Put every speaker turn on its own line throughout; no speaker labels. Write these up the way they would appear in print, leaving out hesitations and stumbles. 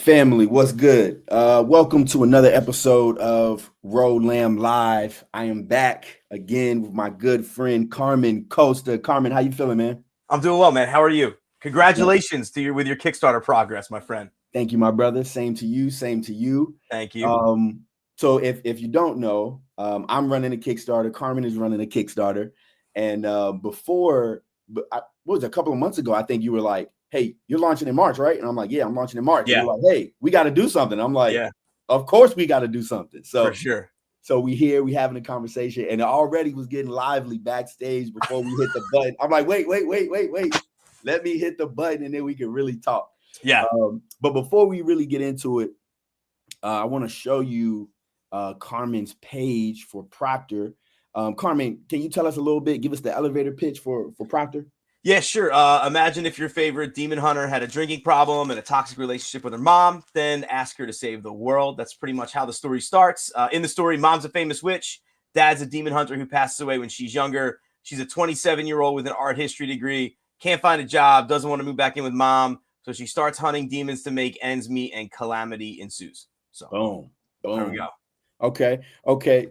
Family, what's good? Welcome to another episode of Road Lamb Live. I am back again with my good friend Carmen Costa. Carmen, how you feeling, man?
I'm doing well, man. How are you? Congratulations with your Kickstarter progress, my friend.
Thank you, my brother. Same to you. Same to you.
Thank you.
So if you don't know, I'm running a Kickstarter. Carmen is running a Kickstarter, and what was it, a couple of months ago, I think you were like, "Hey, you're launching in March, right?" And I'm like, "Yeah, I'm launching in March."
Yeah.
And you're like, "Hey, we got to do something." I'm like,
Yeah,
"Of course we got to do something."
for sure.
So we having a conversation, and it already was getting lively backstage before we hit the button. I'm like, wait. Let me hit the button, and then we can really talk.
Yeah.
But before we really get into it, I want to show you Carmen's page for Proctor. Carmen, can you tell us a little bit? Give us the elevator pitch for Proctor.
Yeah, sure. Imagine if your favorite demon hunter had a drinking problem and a toxic relationship with her mom, then ask her to save the world. That's pretty much how the story starts. In the story, mom's a famous witch. Dad's a demon hunter who passes away when she's younger. She's a 27-year-old with an art history degree. Can't find a job, doesn't want to move back in with mom. So she starts hunting demons to make ends meet, and calamity ensues. So
Boom.
there we go.
Okay.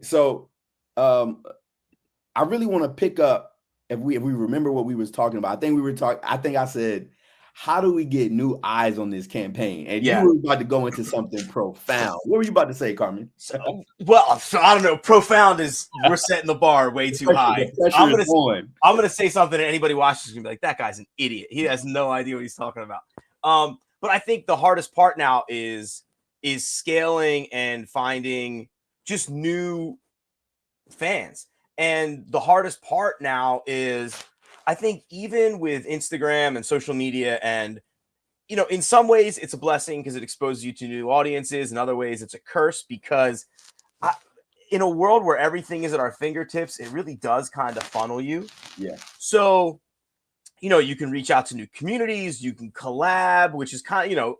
So I really want to pick up if we remember what we was talking about. I think I said, how do we get new eyes on this campaign? And you were about to go into something profound. What were you about to say, Carmen?
So I don't know. Profound is we're setting the bar way too high. I'm gonna say something, and anybody watches is gonna be like, that guy's an idiot. He has no idea what he's talking about. But I think the hardest part now is scaling and finding just new fans. And the hardest part now is, I think, even with Instagram and social media, and in some ways it's a blessing because it exposes you to new audiences. In other ways, it's a curse because in a world where everything is at our fingertips, it really does kind of funnel you.
Yeah.
So, you can reach out to new communities, you can collab, which is kind of,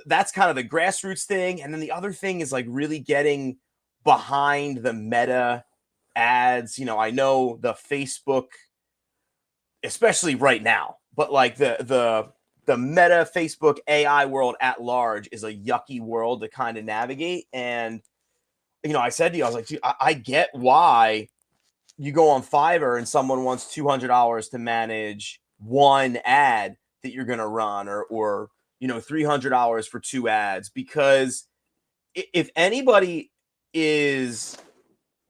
that's kind of the grassroots thing. And then the other thing is like really getting behind the meta ads. I know the Facebook, especially right now, but like the meta Facebook AI world at large is a yucky world to kind of navigate. And I said to you, I was like, dude, I get why you go on Fiverr and someone wants $200 to manage one ad that you're going to run, or $300 for two ads, because if anybody is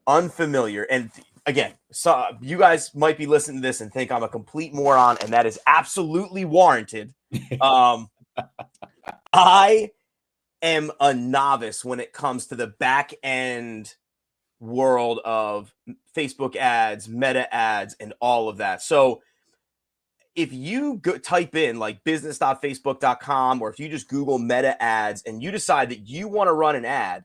unfamiliar, and again, so you guys might be listening to this and think I'm a complete moron, and that is absolutely warranted. I am a novice when it comes to the back end world of Facebook ads, meta ads, and all of that. So if you type in like business.facebook.com, or if you just Google meta ads and you decide that you want to run an ad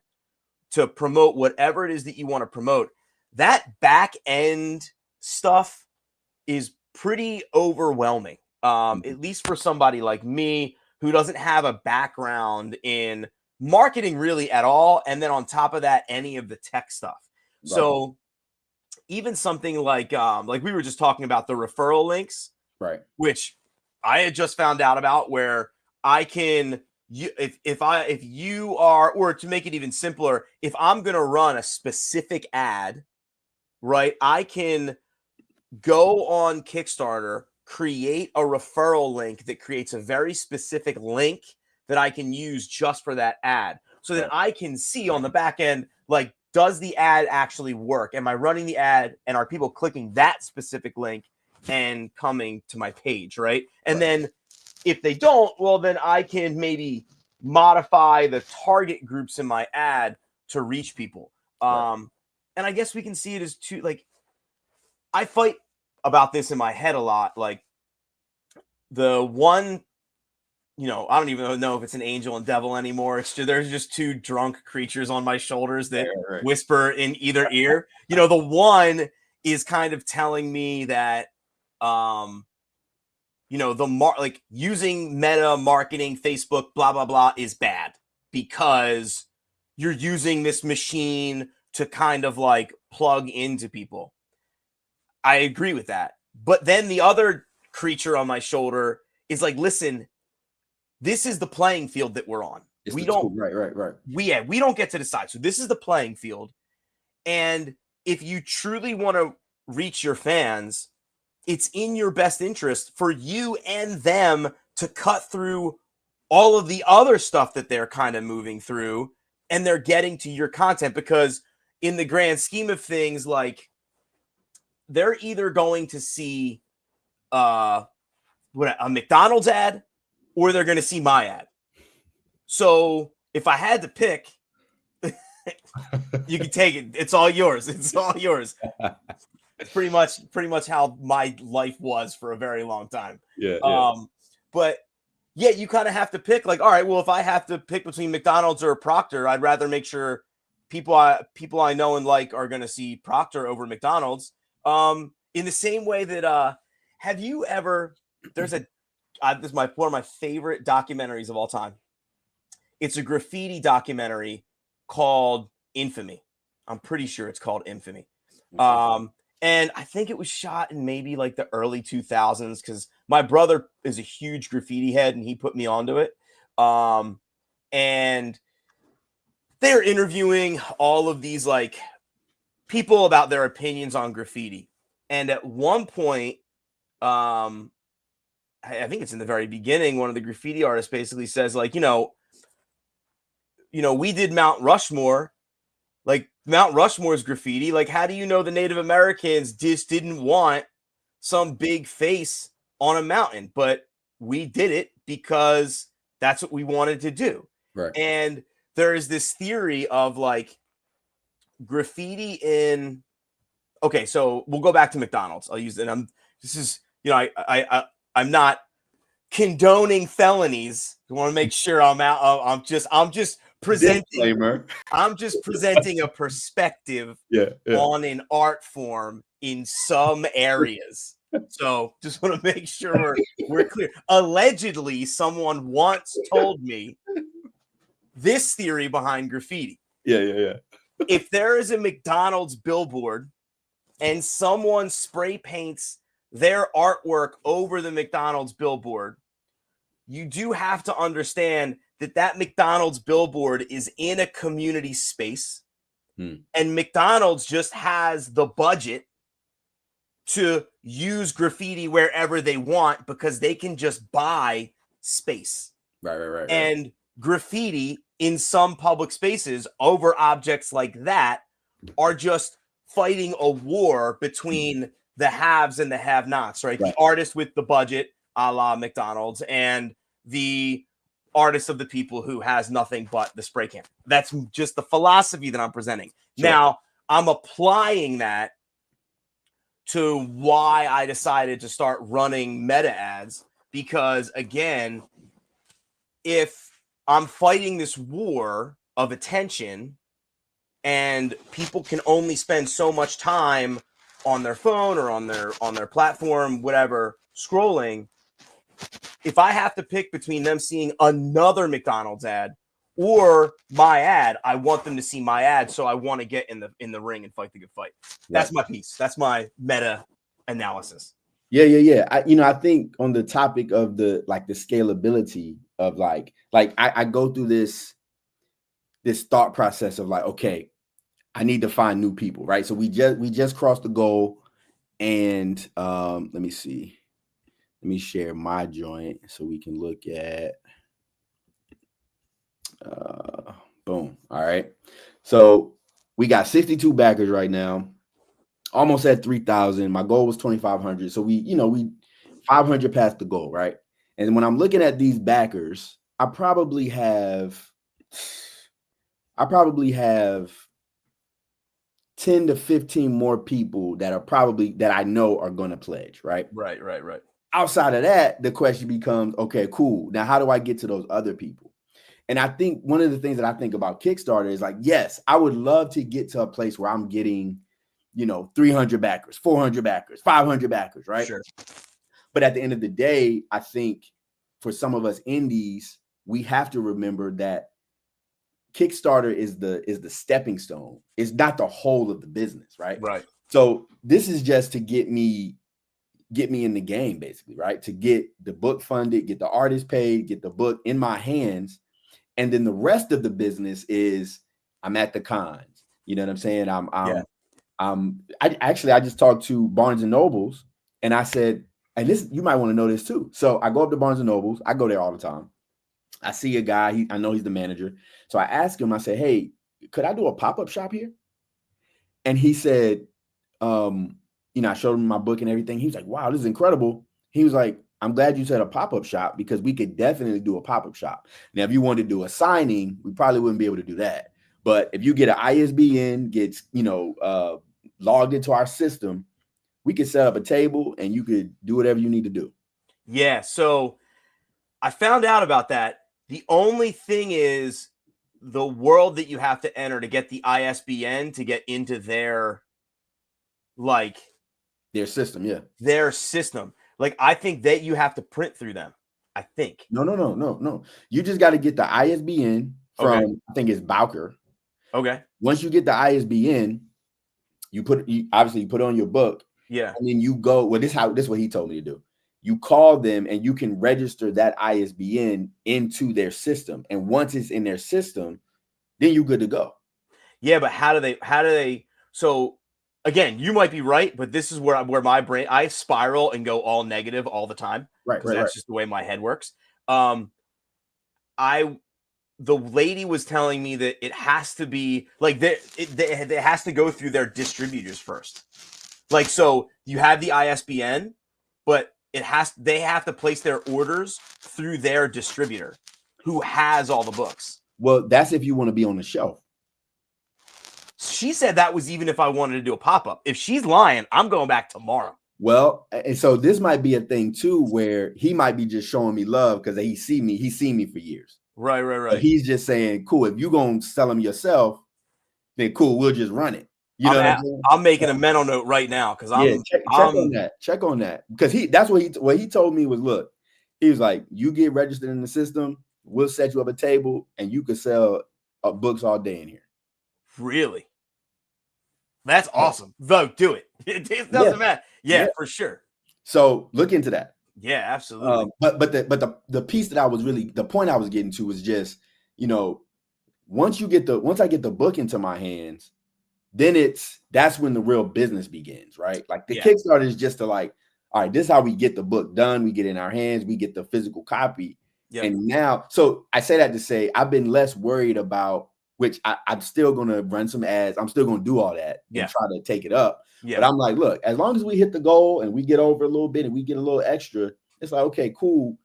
to promote whatever it is that you want to promote, that back end stuff is pretty overwhelming. At least for somebody like me who doesn't have a background in marketing really at all. And then on top of that, any of the tech stuff. Right. So even something like we were just talking about the referral links,
right?
Which I had just found out about, where I can, if you are, or to make it even simpler, if I'm going to run a specific ad, right, I can go on Kickstarter, create a referral link that creates a very specific link that I can use just for that ad. So that I can see on the back end, like, does the ad actually work? Am I running the ad, and are people clicking that specific link and coming to my page, right? And then if they don't, well, then I can maybe modify the target groups in my ad to reach people. And I guess we can see it as two, like, I fight about this in my head a lot. Like, the one, I don't even know if it's an angel and devil anymore. It's just, there's just two drunk creatures on my shoulders that whisper in either ear. The one is kind of telling me that, like using meta marketing, Facebook, blah, blah, blah, is bad because you're using this machine to kind of like plug into people. I agree with that. But then the other creature on my shoulder is like, listen, this is the playing field that we're on. We don't.
Right.
We don't get to decide. So this is the playing field. And if you truly want to reach your fans, it's in your best interest for you and them to cut through all of the other stuff that they're kind of moving through, and they're getting to your content, because in the grand scheme of things, like, they're either going to see a McDonald's ad, or they're going to see my ad. So if I had to pick, you can take it. It's all yours. It's all yours. It's pretty much how my life was for a very long time.
Yeah.
But yeah, you kind of have to pick, like, all right, well, if I have to pick between McDonald's or Procter, I'd rather make sure people I know and like are going to see Procter over McDonald's. In the same way that have you ever? There's this is one of my favorite documentaries of all time. It's a graffiti documentary called Infamy. I'm pretty sure it's called Infamy. And I think it was shot in maybe like the early 2000s, because my brother is a huge graffiti head and he put me onto it. And they're interviewing all of these like people about their opinions on graffiti. And at one point, I think it's in the very beginning, one of the graffiti artists basically says, like, we did Mount Rushmore. Like, Mount Rushmore's graffiti. Like, how do you know the Native Americans just didn't want some big face on a mountain? But we did it because that's what we wanted to do.
Right.
And there is this theory of like graffiti in. Okay, so we'll go back to McDonald's. I'll use it. I'm not condoning felonies. I want to make sure I'm out. I'm just presenting.
Disclaimer.
I'm just presenting a perspective on an art form in some areas. So just want to make sure we're clear. Allegedly, someone once told me this theory behind graffiti.
Yeah.
If there is a McDonald's billboard and someone spray paints their artwork over the McDonald's billboard, you do have to understand that McDonald's billboard is in a community space, and McDonald's just has the budget to use graffiti wherever they want because they can just buy space.
Right.
And graffiti in some public spaces over objects like that are just fighting a war between the haves and the have-nots, right? The artist with the budget, a la McDonald's, and the artist of the people who has nothing but the spray can. That's just the philosophy that I'm presenting. Sure. Now, I'm applying that to why I decided to start running meta ads, because, again, if I'm fighting this war of attention and people can only spend so much time on their phone or on their platform, whatever, scrolling, if I have to pick between them seeing another McDonald's ad or my ad, I want them to see my ad, so I want to get in the ring and fight the good fight. That's my piece. That's my meta analysis.
Yeah. I think on the topic of the scalability of like I go through this thought process of like, okay, I need to find new people, right? So we just crossed the goal, and let me see. Let me share my joint so we can look at. Boom. All right. So we got 62 backers right now, almost at 3,000. My goal was 2,500. So we 500 past the goal, right? And when I'm looking at these backers, I probably have 10 to 15 more people that I know are going to pledge, right?
Right.
Outside of that, the question becomes, okay, cool. Now, how do I get to those other people? And I think one of the things that I think about Kickstarter is like, yes, I would love to get to a place where I'm getting, 300 backers, 400 backers, 500 backers, right?
Sure.
But at the end of the day, I think for some of us indies, we have to remember that Kickstarter is the stepping stone. It's not the whole of the business, right?
Right.
So this is just to get me in the game, basically, right? To get the book funded, get the artist paid, get the book in my hands, And then the rest of the business is I'm at the cons. You know what I'm saying? I just talked to Barnes and Nobles, and I said, and this, you might want to know this too. So I go up to Barnes and Nobles. I go there all the time. I see a guy. I know he's the manager. So I asked him. I said, "Hey, could I do a pop-up shop here?" And he said, I showed him my book and everything. He was like, "Wow, this is incredible." He was like, "I'm glad you said a pop-up shop because we could definitely do a pop-up shop. Now, if you wanted to do a signing, we probably wouldn't be able to do that. But if you get an ISBN, gets logged into our system, we could set up a table and you could do whatever you need to do."
Yeah. So I found out about that. The only thing is the world that you have to enter to get the ISBN to get into their
system. Yeah.
Their system. Like, I think that you have to print through them. I think.
No. You just got to get the ISBN from, I think it's Bowker.
Okay.
Once you get the ISBN, you put it on your book.
Yeah.
And then you go, well, this is what he told me to do. You call them and you can register that ISBN into their system. And once it's in their system, then you're good to go.
Yeah, but how do they so again, you might be right, but this is where my brain, I spiral and go all negative all the time.
Right.
That's just the way my head works. The lady was telling me that it has to be like it has to go through their distributors first. Like, so you have the ISBN, but they have to place their orders through their distributor who has all the books.
Well, that's if you want to be on the shelf.
She said that was even if I wanted to do a pop-up. If she's lying, I'm going back tomorrow.
Well, and so this might be a thing too, where he might be just showing me love because he's seen me for years.
Right.
But he's just saying, cool, if you're going to sell them yourself, then cool, we'll just run it. You know what I'm saying?
I'm making a mental note right now because
check on that. Because that's what he told me was, look, he was like, you get registered in the system, we'll set you up a table and you can sell books all day in here.
Really? That's awesome. Vote, do it. It doesn't matter. Yeah, for sure.
So look into that.
Yeah, absolutely.
But the piece that the point I was getting to was just, once I get the book into my hands, then that's when the real business begins, right? Like the Kickstarter is just to like, all right, this is how we get the book done. We get it in our hands, we get the physical copy. Yep. And now, so I say that to say I've been less worried about, which I'm still going to run some ads. I'm still going to do all that and try to take it up. Yeah. But I'm like, look, as long as we hit the goal and we get over a little bit and we get a little extra, it's like, okay, cool.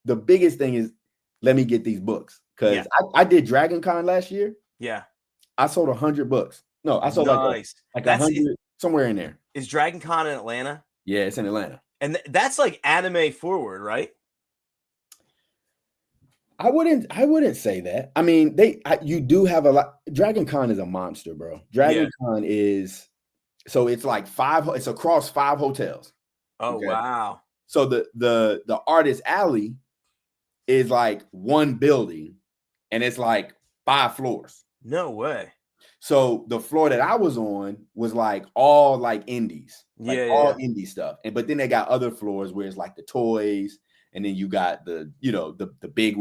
The biggest thing is let me get these books. Because I did Dragon Con last year.
Yeah.
I sold 100 books. No, I sold like 100, somewhere in there.
Is Dragon Con in Atlanta?
Yeah, it's in Atlanta.
And that's like anime forward, right?
I wouldn't say that. I mean, you do have a lot. Dragon Con is a monster, bro. Dragon Con is, so it's like it's across 5 hotels.
Oh, okay. Wow.
So the Artist Alley is like one building and it's like 5 floors.
No way.
So the floor that I was on was like all like indies, indie stuff. But then they got other floors where it's like the toys. And then you got the big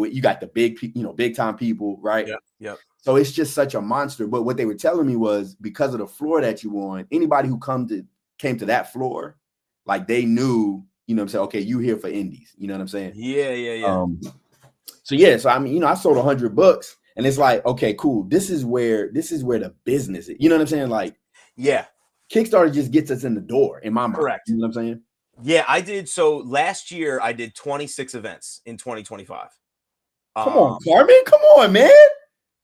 time people, right?
Yeah.
So it's just such a monster. But what they were telling me was because of the floor that you on, anybody who came to that floor, like they knew, what I'm saying, okay, you here for indies. You know what I'm saying?
Yeah.
So I mean, I sold 100 books and it's like, okay, cool. This is where the business is. You know what I'm saying? Like,
yeah.
Kickstarter just gets us in the door in my mind.
Correct.
You know what I'm saying?
Yeah, I did. So last year I did 26 events in 2025.
Come on, Carmen. Come on, man.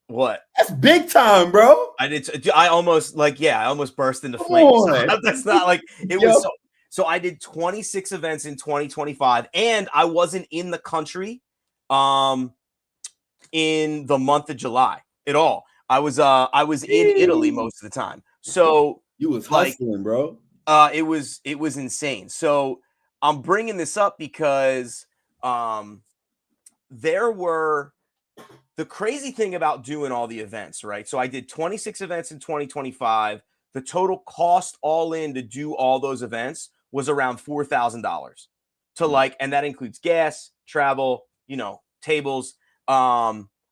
What?
That's big time, bro.
I almost burst into flames. That's not like it was. So I did 26 events in 2025 and I wasn't in the country in the month of July at all. I was in Italy most of the time. So
you was hustling, bro.
It was insane. So I'm bringing this up because the crazy thing about doing all the events, right? So I did 26 events in 2025. The total cost all in to do all those events was around $4,000 to and that includes gas, travel, tables.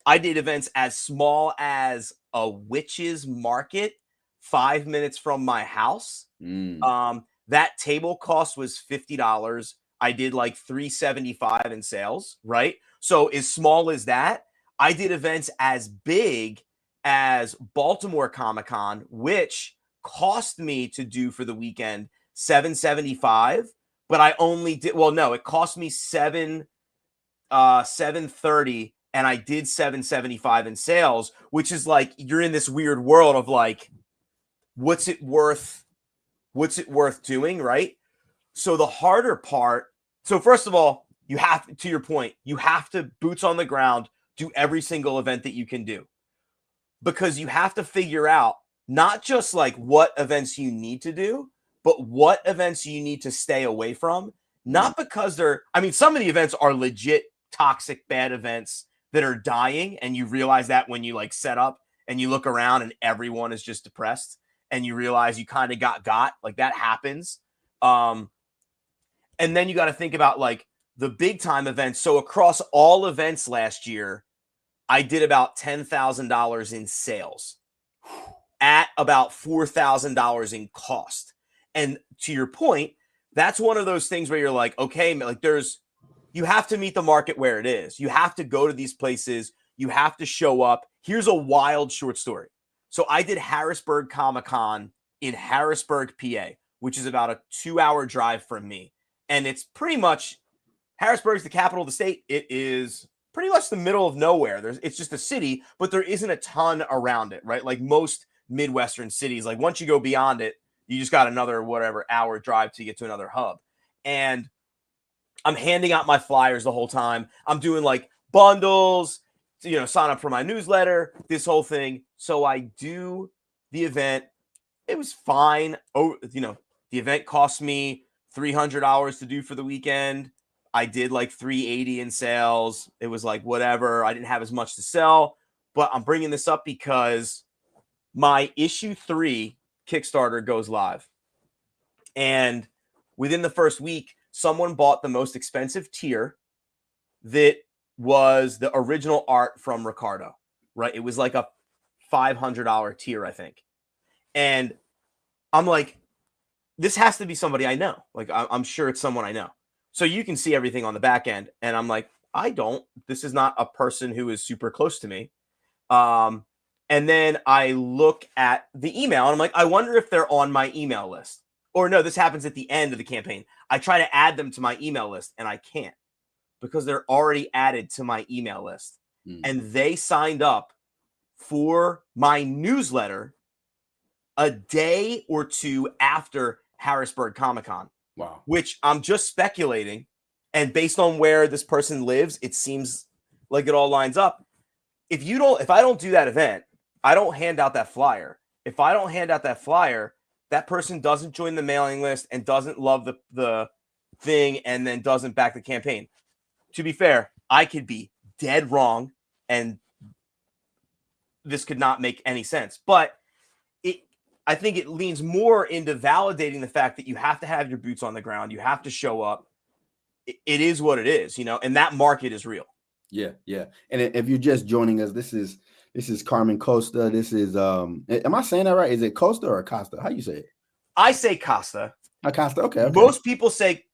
I did events as small as a witch's market 5 minutes from my house. That table cost was $50. I did like $375 in sales, right? So as small as that, I did events as big as Baltimore Comic-Con, which cost me to do for the weekend $775, but I only did, well, no, it cost me $730, and I did $775 in sales, which is like, you're in this weird world of like, what's it worth doing, right? So the harder part, so first of all, you have to your point, you have to boots on the ground, do every single event that you can do, because you have to figure out not just like what events you need to do, but what events you need to stay away from. Not because I mean, some of the events are legit toxic, bad events that are dying. And you realize that when you like set up and you look around and everyone is just depressed and you realize you kind of got like that happens. And then you got to think about like the big time events. So across all events last year, I did about $10,000 in sales at about $4,000 in cost. And to your point, that's one of those things where you're like, okay, like you have to meet the market where it is. You have to go to these places. You have to show up. Here's a wild short story. So I did Harrisburg Comic-Con in Harrisburg, PA, which is about a 2-hour drive from me. And it's pretty much, Harrisburg's the capital of the state. It is pretty much the middle of nowhere. It's just a city, but there isn't a ton around it, right? Like most Midwestern cities, like once you go beyond it, you just got another whatever hour drive to get to another hub. And I'm handing out my flyers the whole time. I'm doing like bundles, sign up for my newsletter, this whole thing. So I do the event. It was fine. Oh, the event cost me $300 to do for the weekend. I did like $380 in sales. It was like whatever. I didn't have as much to sell, but I'm bringing this up because my issue 3 Kickstarter goes live. And within the first week, someone bought the most expensive tier that was the original art from Ricardo, right? It was like a $500 tier, I think. And I'm like, this has to be somebody I know. Like, I'm sure it's someone I know. So you can see everything on the back end. And I'm like, I don't. This is not a person who is super close to me. And then I look at the email and I'm like, I wonder if they're on my email list. Or no, this happens at the end of the campaign. I try to add them to my email list and I can't because they're already added to my email list. And they signed up for my newsletter a day or two after Harrisburg Comic-Con.
Wow.
Which I'm just speculating. And based on where this person lives, it seems like it all lines up. If I don't do that event, I don't hand out that flyer. If I don't hand out that flyer, that person doesn't join the mailing list and doesn't love the thing and then doesn't back the campaign. To be fair, I could be dead wrong and this could not make any sense. But I think it leans more into validating the fact that you have to have your boots on the ground. You have to show up. It is what it is, and that market is real.
Yeah. And if you're just joining us, this is Carmen Costa. This is am I saying that right? Is it Costa or Costa? How you say it?
I say Costa.
Costa. Okay.
Most people say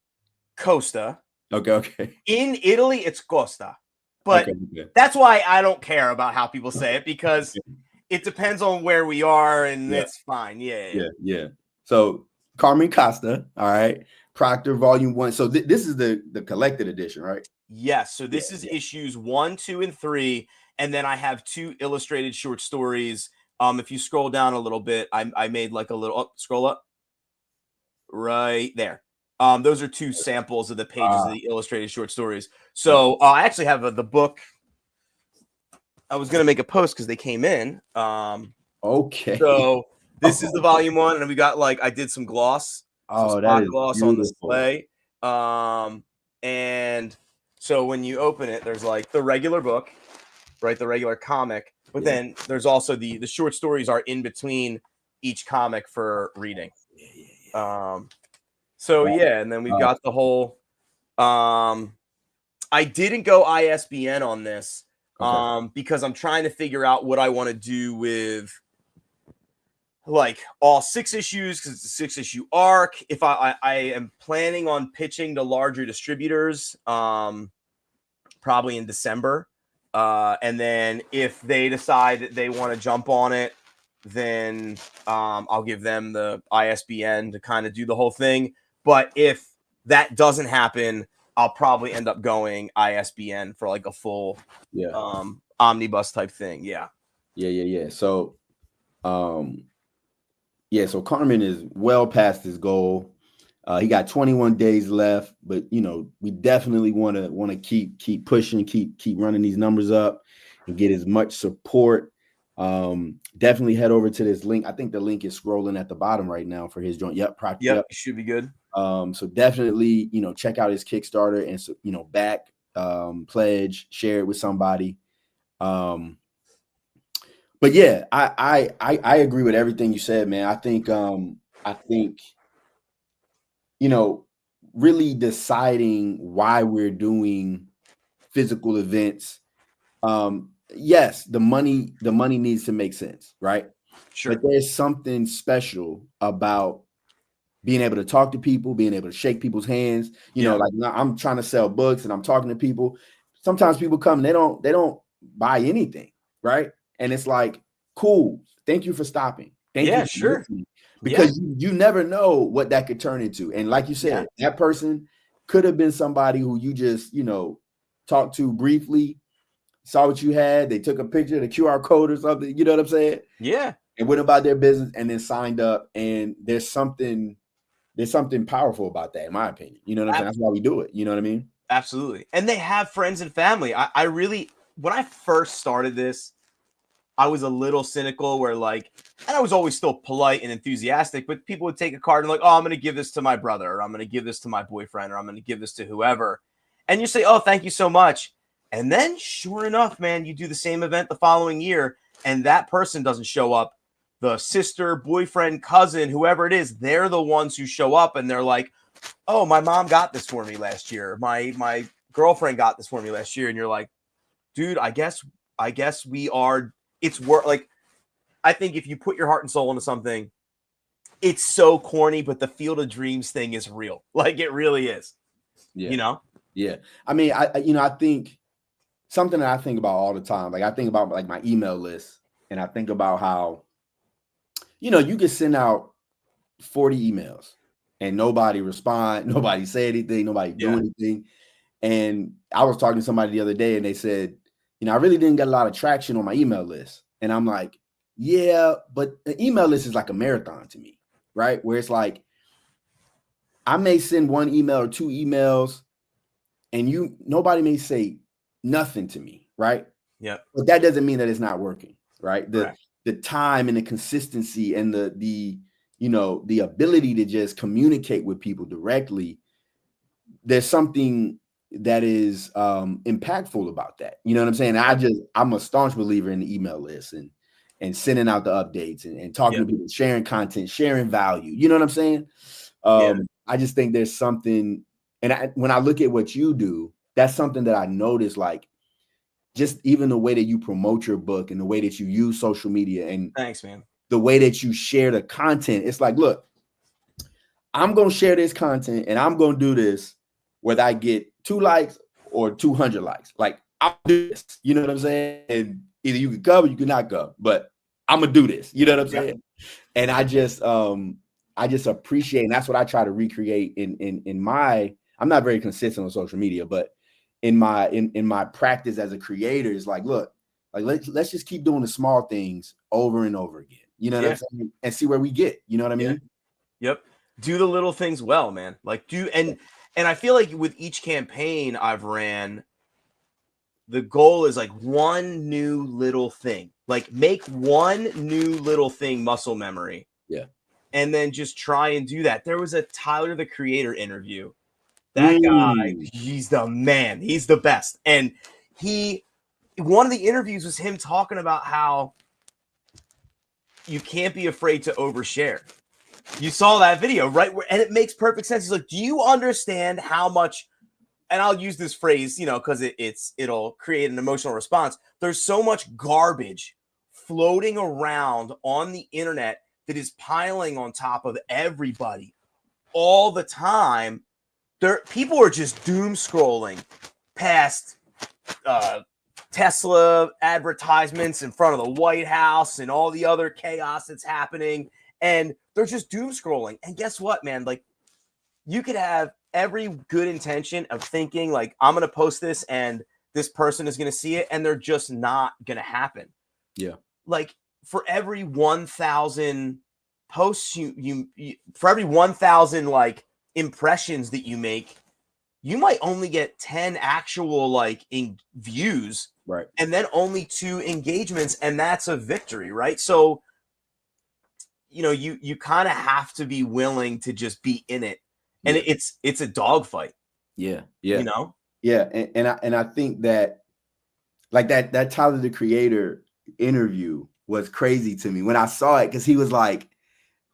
Costa.
Okay.
In Italy, it's Costa. But that's why I don't care about how people say it because it depends on where we are and it's fine. Yeah.
So Carmen Costa, all right. Proctor Volume 1. So this is the collected edition, right?
Yes. So this is issues 1, 2, and 3. And then I have 2 illustrated short stories. If you scroll down a little bit, I made like a little scroll up right there. Those are 2 samples of the pages of the illustrated short stories. So I actually have the book. I was going to make a post because they came in.
Okay.
So this is the volume 1. And we got I did some gloss.
Oh, that is
gloss
beautiful.
on display. And so when you open it, there's the regular book, right? The regular comic. But then there's also the short stories are in between each comic for reading. And then we've got the whole I didn't go ISBN on this, Because I'm trying to figure out what I want to do with like all 6 issues, because it's a 6-issue arc. If I am planning on pitching to larger distributors, probably in December. And then if they decide that they want to jump on it, then I'll give them the ISBN to kind of do the whole thing. But if that doesn't happen, I'll probably end up going ISBN for like a full omnibus type thing. Yeah.
So so Carmen is well past his goal. He got 21 days left, but we definitely want to keep pushing, keep running these numbers up and get as much support. Definitely head over to this link. I think the link is scrolling at the bottom right now for his joint. Yep.
Should be good.
So definitely, check out his Kickstarter and back, pledge, share it with somebody. But yeah, I agree with everything you said, man. I think really deciding why we're doing physical events. Yes, the money needs to make sense, right?
Sure.
But there's something special about being able to talk to people, being able to shake people's hands. Like I'm trying to sell books and I'm talking to people. Sometimes people come and they don't buy anything, right? And it's like, cool. Thank you for stopping. Thank you for listening. Because you never know what that could turn into. And like you said, that person could have been somebody who you just, talked to briefly, saw what you had. They took a picture, the QR code or something. You know what I'm saying?
Yeah.
And went about their business and then signed up. And there's something powerful about that, in my opinion. You know what I'm saying? That's why we do it. You know what I mean?
Absolutely. And they have friends and family. I really, when I first started this, I was a little cynical where and I was always still polite and enthusiastic, but people would take a card and I'm going to give this to my brother, or I'm going to give this to my boyfriend, or I'm going to give this to whoever. And you say, oh, thank you so much. And then sure enough, man, you do the same event the following year and that person doesn't show up. The sister, boyfriend, cousin, whoever it is, they're the ones who show up and they're like, oh, my mom got this for me last year. My girlfriend got this for me last year. And you're like, dude, I guess we are. It's work. I think if you put your heart and soul into something, it's so corny, but the Field of Dreams thing is real. It really is.
Yeah. Yeah. I mean, I think something that I think about all the time. I think about my email list, and I think about how, you can send out 40 emails and nobody respond, nobody say anything, nobody do anything. And I was talking to somebody the other day, and they said, I really didn't get a lot of traction on my email list. And I'm like, yeah, but the email list is like a marathon to me, right? Where it's like, I may send 1 email or 2 emails and nobody may say nothing to me, right?
Yeah.
But that doesn't mean that it's not working, right? The time and the consistency and the ability to just communicate with people directly, there's something that is impactful about that. You know what I'm saying? I'm a staunch believer in the email list and sending out the updates and talking to people, sharing content, sharing value. You know what I'm saying? I just think there's something, and when I look at what you do, that's something that I notice, just even the way that you promote your book and the way that you use social media and
thanks, man,
the way that you share the content. It's like, look, I'm going to share this content and I'm going to do this whether I get 2 likes or 200 likes. I'll do this. You know what I'm saying? And either you can come or you can not come, but I'm going to do this. You know what I'm saying? And I just appreciate, and that's what I try to recreate in my, I'm not very consistent on social media, but in my practice as a creator is look, let's just keep doing the small things over and over again. You know what I'm saying? And see where we get. You know what I mean?
Yep. Do the little things well, man. And I feel like with each campaign I've ran, the goal is 1 new little thing. Make 1 new little thing muscle memory.
Yeah.
And then just try and do that. There was a Tyler, the Creator interview. That guy, he's the man. He's the best. And one of the interviews was him talking about how you can't be afraid to overshare. You saw that video, right? And it makes perfect sense. He's like, do you understand how much and I'll use this phrase, you know, because it'll create an emotional response. There's so much garbage floating around on the internet that is piling on top of everybody all the time. People are just doom scrolling past Tesla advertisements in front of the White House and all the other chaos that's happening, and they're just doom scrolling. And guess what, man? Like, you could have every good intention of thinking like, I'm going to post this and this person is going to see it, and they're just not going to happen.
Yeah.
Like, for every 1,000 posts you for every 1,000 like impressions that you make, you might only get 10 actual like views,
right?
And then only 2 engagements, and that's a victory, right? So, you know, you kind of have to be willing to just be in it. And it's a dogfight.
Yeah.
You know?
Yeah. And I think that like that Tyler the Creator interview was crazy to me when I saw it, because he was like,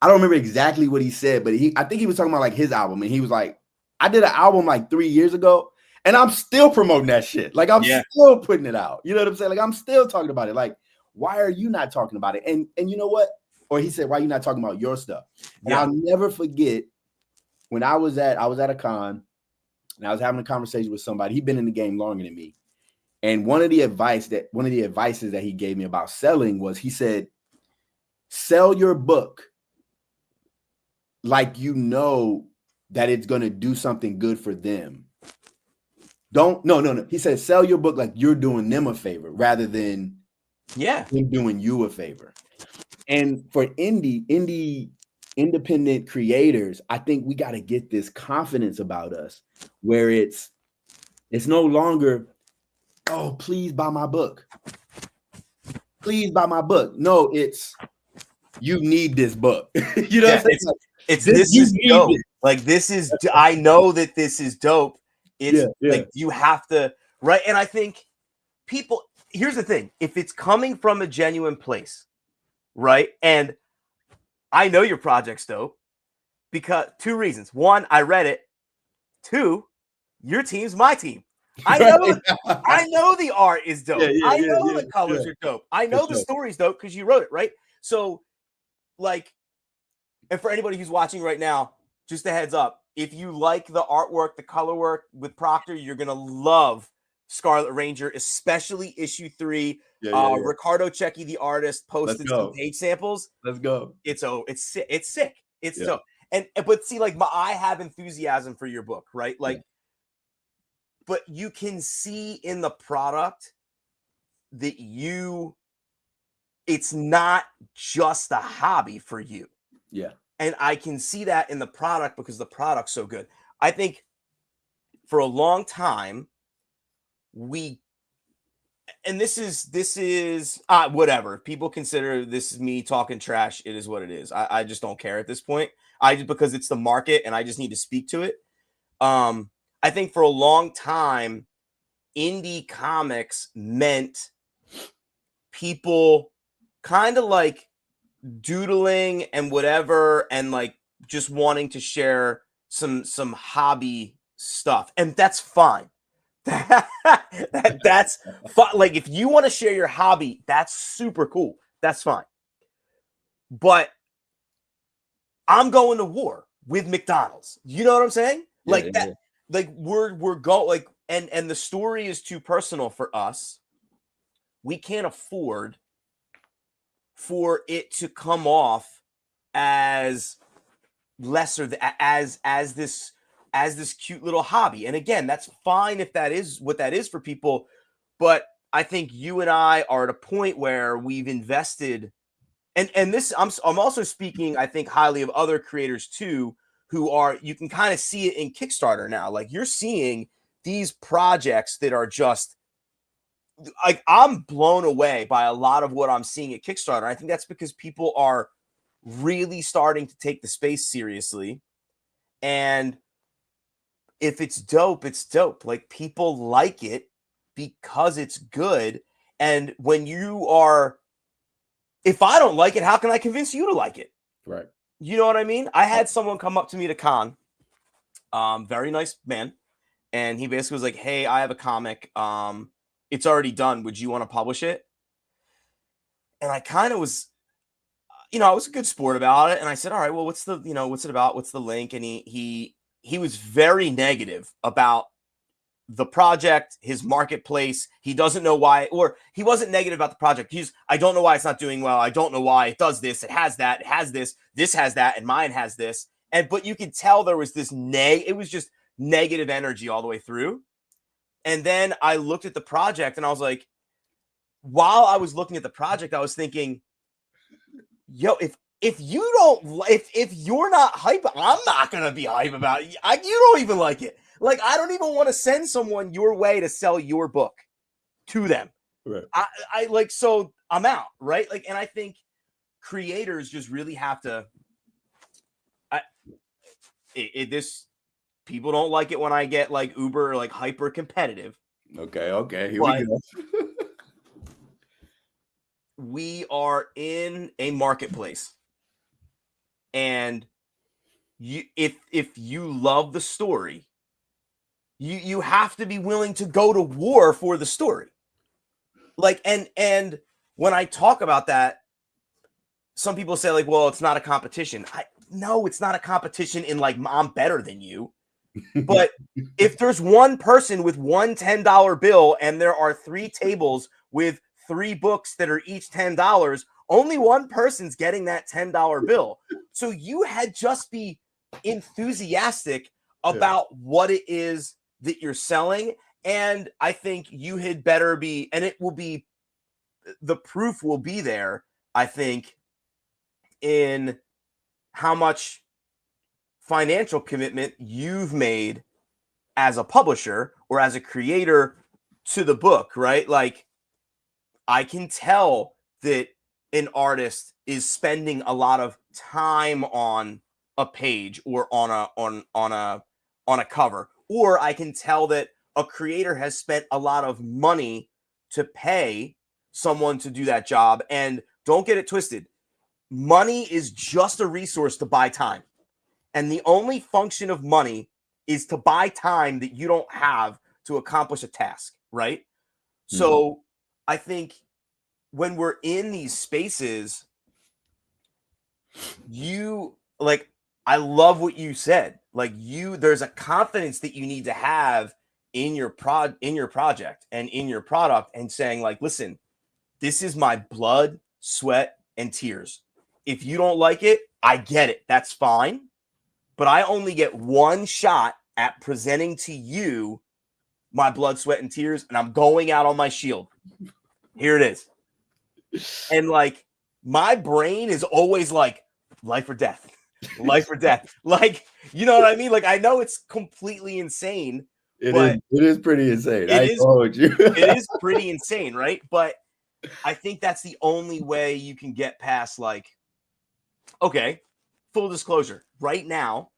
I don't remember exactly what he said, but I think he was talking about like his album, and he was like, I did an album like 3 years ago, and I'm still promoting that shit. Like, I'm still putting it out. You know what I'm saying? Like, I'm still talking about it. Like, why are you not talking about it? And you know what? Or he said, why are you not talking about your stuff? And I'll never forget when I was at a con, and I was having a conversation with somebody. He'd been in the game longer than me. And one of the advices that he gave me about selling was, he said, sell your book like you know that it's going to do something good for them. No. He said, sell your book like you're doing them a favor rather than them doing you a favor. And for independent creators, I think we got to get this confidence about us where it's no longer, oh, please buy my book. Please buy my book. No, it's, you need this book. You know what I'm saying?
This is dope. Like, this is, I know that this is dope. It's like, you have to, right? And I think people, here's the thing. If it's coming from a genuine place, right? And I know your project's dope because 2 reasons. 1, I read it. 2, your team's my team. I know the art is dope. I know the colors are dope. I know the story's dope because you wrote it, right? So, like, and for anybody who's watching right now, just a heads up, if you like the artwork, the color work with Proctor, you're going to love Scarlet Ranger, especially issue 3. Ricardo Checky, the artist, posted some page samples.
Let's go.
It's sick. It's dope. But see, like, I have enthusiasm for your book, right? Like, but you can see in the product that it's not just a hobby for you.
Yeah.
And I can see that in the product because the product's so good. I think for a long time, and this is whatever. People consider this is me talking trash. It is what it is. I just don't care at this point. Because it's the market and I just need to speak to it. I think for a long time, indie comics meant people kind of like doodling and whatever, and like just wanting to share some hobby stuff, and that's fine. That's fun. Like, if you want to share your hobby, that's super cool. That's fine. But I'm going to war with McDonald's. You know what I'm saying? Like that. Like, we're going, like, and the story is too personal for us. We can't afford for it to come off as lesser, as this cute little hobby. And again, that's fine if that is what that is for people. But I think you and I are at a point where we've invested, and this, I'm also speaking, I think, highly of other creators too, who are, you can kind of see it in Kickstarter now. Like, you're seeing these projects that are just like, I'm blown away by a lot of what I'm seeing at Kickstarter. I think that's because people are really starting to take the space seriously. And if it's dope, it's dope. Like, people like it because it's good. And when you are, if I don't like it, how can I convince you to like it?
Right.
You know what I mean? I had someone come up to me to con, very nice man, And he basically was like, hey, I have a comic. It's already done. Would you want to publish it? And I kind of was, I was a good sport about it. And I said, all right, well, what's it about? What's the link? And he was very negative about the project, his marketplace. He doesn't know why, or he wasn't negative about the project. I don't know why it's not doing well. I don't know why it does this. It has that. It has this has that, and mine has this. But you could tell there was this it was just negative energy all the way through. And then I looked at the project and I was like, while I was looking at the project, I was thinking, yo, if you're not hype, I'm not gonna be hype about it. You don't even like it. Like, I don't even want to send someone your way to sell your book to them.
Right.
I like, so I'm out, right? Like, and I think creators just really have to. People don't like it when I get like uber, like hyper competitive.
Okay, here we go.
We are in a marketplace, and if you love the story, you have to be willing to go to war for the story. Like, and when I talk about that, some people say like, well, it's not a competition. No, it's not a competition in like, I'm better than you. But if there's one person with one $10 bill and there are 3 tables with 3 books that are each $10, only one person's getting that $10 bill. So you had just be enthusiastic about what it is that you're selling. And I think you had better be, and it will be, the proof will be there, I think, in how much financial commitment you've made as a publisher or as a creator to the book, right? Like, I can tell that an artist is spending a lot of time on a page or on a cover, or I can tell that a creator has spent a lot of money to pay someone to do that job. And don't get it twisted, money is just a resource to buy time. And the only function of money is to buy time that you don't have to accomplish a task, right? Mm-hmm. So I think when we're in these spaces, I love what you said. Like, there's a confidence that you need to have in your project and in your product, and saying like, listen, this is my blood, sweat, and tears. If you don't like it, I get it. That's fine. But I only get one shot at presenting to you my blood, sweat, and tears, and I'm going out on my shield. Here it is. And like, my brain is always like, life or death, life or death. Like, you know what I mean? Like, I know it's completely insane.
It is pretty insane.
It is pretty insane, right? But I think that's the only way you can get past, like, okay, full disclosure. Right now,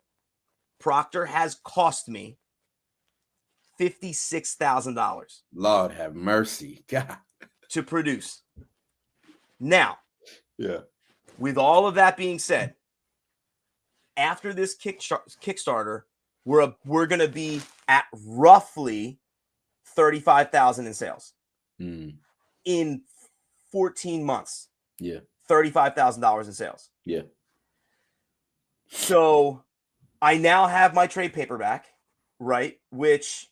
Proctor has cost me $56,000.
Lord have mercy, God,
to produce. Now,
yeah.
With all of that being said, after this Kickstarter, we're going to be at roughly 35,000 in sales in 14 months.
Yeah,
$35,000 in sales.
Yeah.
So I now have my trade paperback, right? Which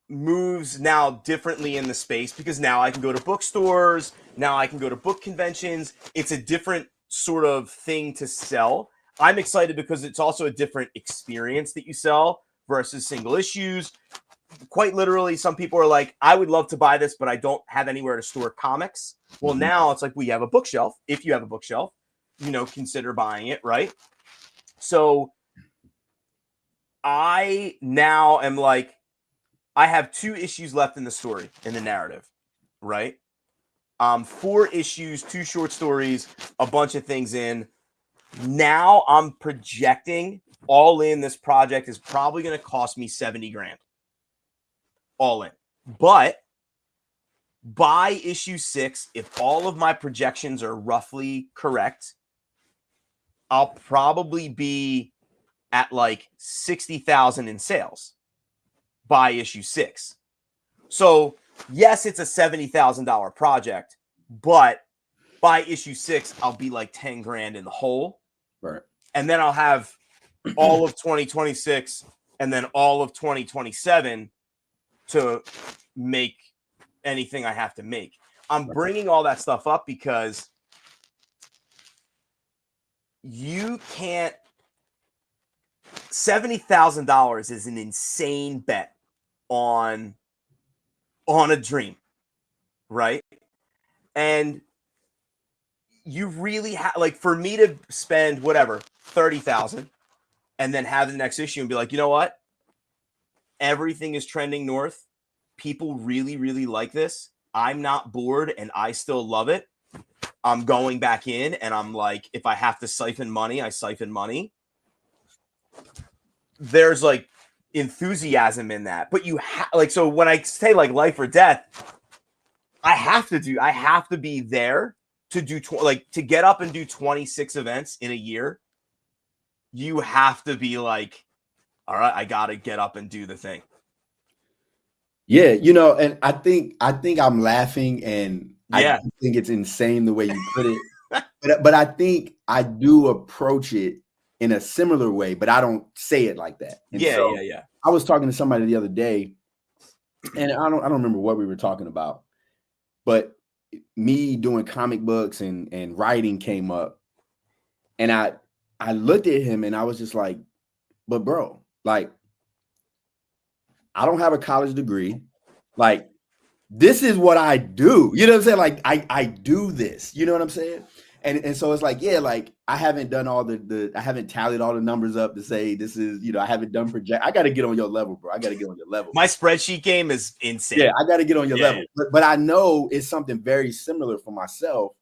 moves now differently in the space, because now I can go to bookstores. Now I can go to book conventions. It's a different sort of thing to sell. I'm excited because it's also a different experience that you sell versus single issues. Quite literally, some people are like, I would love to buy this, but I don't have anywhere to store comics. Well, now it's like, we have a bookshelf. If you have a bookshelf, consider buying it, right? So I now am like, I have 2 issues left in the story, in the narrative, right? 4 issues, 2 short stories, a bunch of things in. Now I'm projecting all in, this project is probably going to cost me $70,000. All in. But by issue 6, if all of my projections are roughly correct, I'll probably be at like 60,000 in sales. by issue 6. So yes, it's a $70,000 project, but by issue 6, I'll be like 10 grand in the hole.
Right.
And then I'll have all of 2026 and then all of 2027 to make anything I have to make. I'm bringing all that stuff up because you can't. $70,000 is an insane bet on a dream, right? And you really have, like, for me to spend whatever 30,000 and then have the next issue and be like, you know what? Everything is trending north. People really, really like this. I'm not bored and I still love it. I'm going back in and I'm like, if I have to siphon money, I siphon money. There's like enthusiasm in that. But you like, so when I say like life or death, I have to be there to do to get up and do 26 events in a year. You have to be like, all right, I got to get up and do the thing.
Yeah, you know, and I think I'm laughing, and
yeah.
I think it's insane the way you put it. but I think I do approach it in a similar way, but I don't say it like that. And
yeah.
I was talking to somebody the other day, and I don't remember what we were talking about, but me doing comic books and writing came up, and I looked at him and I was just like, but bro, like, I don't have a college degree. Like, this is what I do. You know what I'm saying? Like, I do this. You know what I'm saying? And so it's like, yeah, like, I haven't done all I haven't tallied all the numbers up to say this is, you know, I haven't done project. I got to get on your level, bro. I got to get on your level.
My spreadsheet game is insane.
Yeah, I got to get on your level. But I know it's something very similar for myself.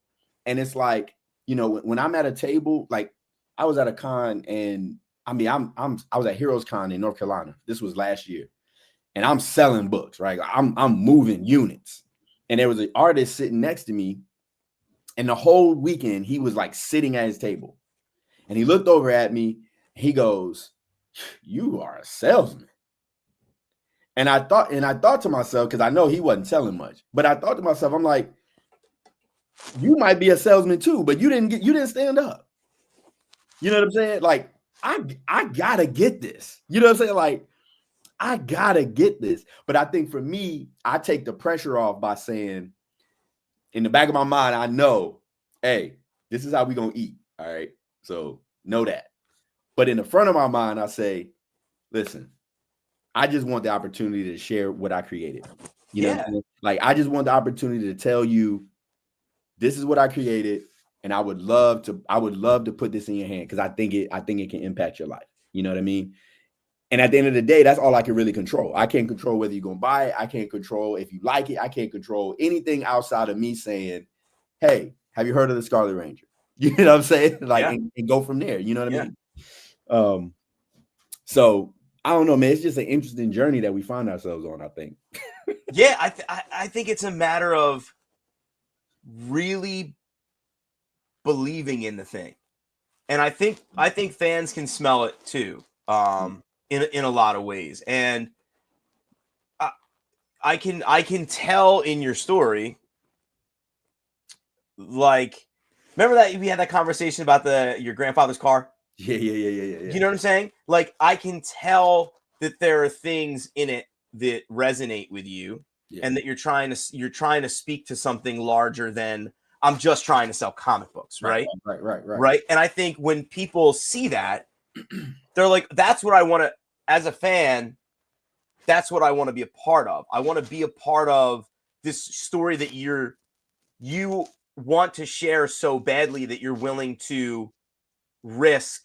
And it's like, you know, when I'm at a table, like, I was at a con, and I mean, I was at Heroes Con in North Carolina. This was last year. And I'm selling books, right? I'm moving units. And there was an artist sitting next to me. And the whole weekend, he was like sitting at his table. And he looked over at me. He goes, "You are a salesman." And I thought to myself, because I know he wasn't selling much, but I thought to myself, I'm like, you might be a salesman too, but you didn't stand up. You know what I'm saying? Like, I gotta get this. You know what I'm saying? Like, I gotta get this. But I think for me, I take the pressure off by saying, in the back of my mind, I know, hey, this is how we're gonna eat. All right. So know that. But in the front of my mind, I say, listen, I just want the opportunity to share what I created. You know what I mean? Like, I just want the opportunity to tell you, this is what I created, and I would love to put this in your hand, because I think it can impact your life. You know what I mean? And at the end of the day, that's all I can really control. I can't control whether you're going to buy it. I can't control if you like it. I can't control anything outside of me saying, hey, have you heard of the Scarlet Ranger? You know what I'm saying? Like, and go from there. You know what I mean? So I don't know, man. It's just an interesting journey that we find ourselves on, I think.
Yeah, I think it's a matter of really believing in the thing. And I think fans can smell it too. In a lot of ways. And I can tell in your story, like, remember that we had that conversation about your grandfather's car?
Yeah.
You know what I'm saying? Like, I can tell that there are things in it that resonate with you, and that you're trying to speak to something larger than, I'm just trying to sell comic books, right? Right. And I think when people see that, they're like, that's what I want to, as a fan, that's what I want to be a part of. I want to be a part of this story that you want to share so badly that you're willing to risk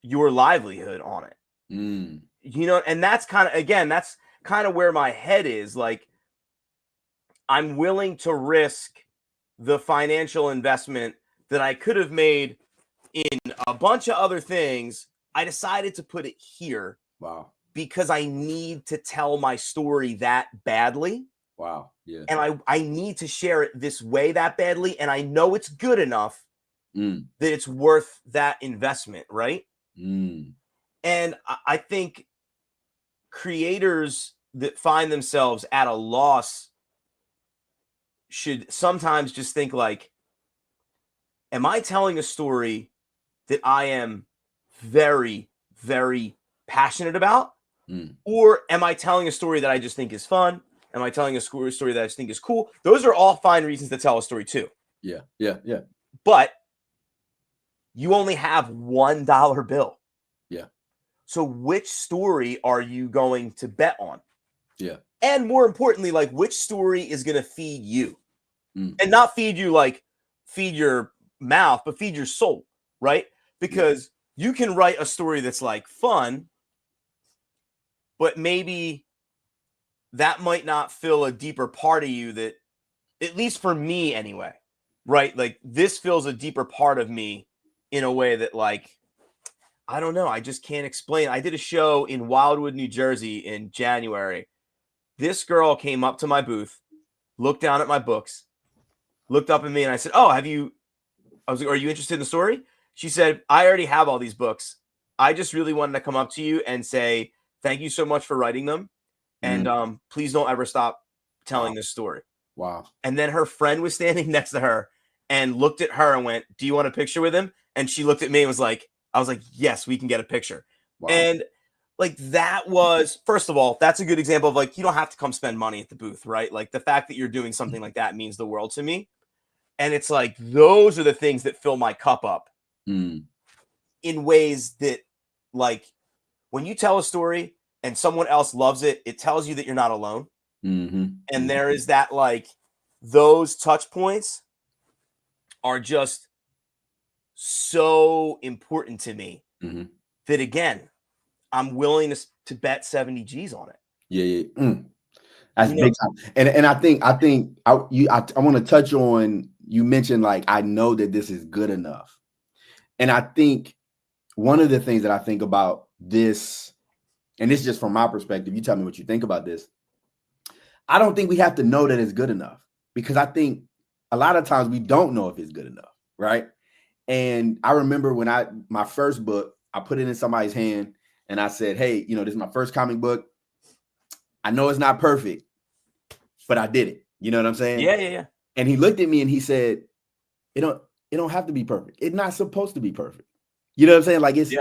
your livelihood on it. You know, and that's kind of where my head is. Like, I'm willing to risk the financial investment that I could have made in a bunch of other things. I decided to put it here.
Wow.
Because I need to tell my story that badly.
Wow. Yeah.
And I need to share it this way that badly. And I know it's good enough that it's worth that investment, right? And I think creators that find themselves at a loss should sometimes just think like, am I telling a story that I am very, very passionate about? Or am I telling a story that I just think is fun? Am I telling a story that I just think is cool? Those are all fine reasons to tell a story too.
Yeah.
But you only have $1 bill.
Yeah.
So which story are you going to bet on?
Yeah.
And more importantly, like, which story is going to feed you?
Mm.
And not feed you like feed your mouth, but feed your soul, right? Because you can write a story that's like fun, but maybe that might not fill a deeper part of you that, at least for me anyway, right? Like, this fills a deeper part of me in a way that, like, I don't know, I just can't explain. I did a show in Wildwood, New Jersey in January. This girl came up to my booth, looked down at my books, looked up at me, and I said, "Oh, I was like, are you interested in the story?" She said, "I already have all these books. I just really wanted to come up to you and say thank you so much for writing them. And please don't ever stop telling this story."
Wow.
And then her friend was standing next to her and looked at her and went, "Do you want a picture with him?" And she looked at me and was like, I was like, "Yes, we can get a picture."
Wow.
And like, that was, first of all, that's a good example of like, you don't have to come spend money at the booth, right? Like, the fact that you're doing something like that means the world to me. And it's like, those are the things that fill my cup up in ways that, like, when you tell a story and someone else loves it, it tells you that you're not alone. And there is that, like, those touch points are just so important to me that, again, I'm willing to bet 70 G's on it.
Yeah. That's big time. And I think I want to touch on, you mentioned like, I know that this is good enough. And I think one of the things that I think about this, and this is just from my perspective, you tell me what you think about this. I don't think we have to know that it's good enough, because I think a lot of times we don't know if it's good enough, right? And I remember when my first book, I put it in somebody's hand and I said, "Hey, this is my first comic book. I know it's not perfect, but I did it." You know what I'm saying?
Yeah.
And he looked at me and he said, it don't have to be perfect. It's not supposed to be perfect. You know what I'm saying? Like, it's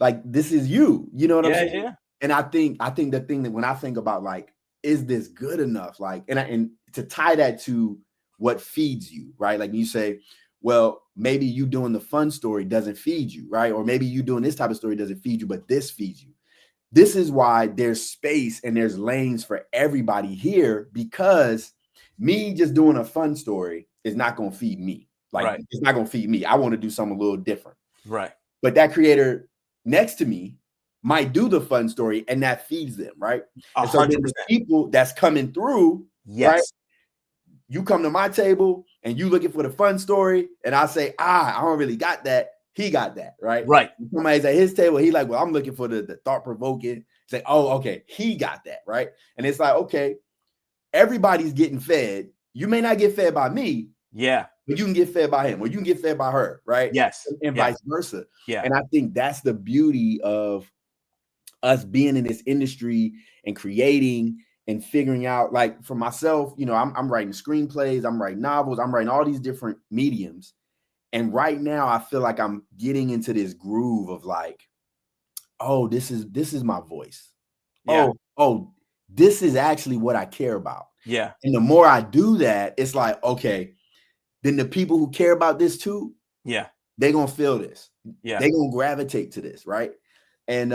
like, this is you. You know what I'm saying?
Yeah.
And I think the thing that when I think about, like, is this good enough? Like, and to tie that to what feeds you, right? Like, you say, well, maybe you doing the fun story doesn't feed you, right? Or maybe you doing this type of story doesn't feed you, but this feeds you. This is why there's space and there's lanes for everybody here, because me just doing a fun story is not going to feed me. Like, it's not going to feed me. I want to do something a little different.
Right.
But that creator next to me might do the fun story, and that feeds them, right?
100%.
And so then the people that's coming through, right? You come to my table and you looking for the fun story, and I say, I don't really got that. He got that, right?
Right.
Somebody's at his table. He like, well, I'm looking for the thought-provoking. Say, oh, okay, he got that, right? And it's like, okay, everybody's getting fed. You may not get fed by me, but you can get fed by him, or you can get fed by her, right?
Yes.
And vice versa.
Yeah.
And I think that's the beauty of us being in this industry and creating and figuring out, like, for myself, I'm writing screenplays, I'm writing novels, I'm writing all these different mediums. And right now I feel like I'm getting into this groove of like, oh, this is my voice.
Yeah.
Oh, this is actually what I care about.
Yeah.
And the more I do that, it's like, okay, then the people who care about this too, they're gonna feel this.
Yeah.
They're gonna gravitate to this, right? And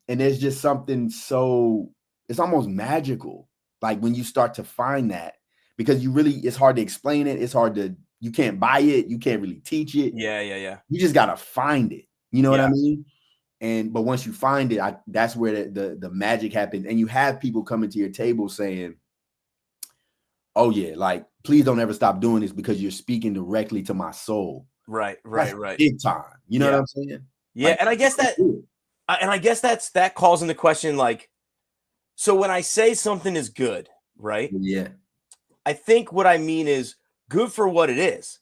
there's just something so, it's almost magical, like, when you start to find that, because it's hard to explain it. It's hard to, you can't buy it, you can't really teach it.
Yeah.
You just gotta find it. You know what I mean? But once you find it, that's where the magic happens. And you have people coming to your table saying, oh yeah, like, please don't ever stop doing this, because you're speaking directly to my soul.
Right.
Big time. You know what I'm saying?
Yeah.
Like,
and I guess that calls into question, like, so when I say something is good, right?
Yeah.
I think what I mean is good for what it is.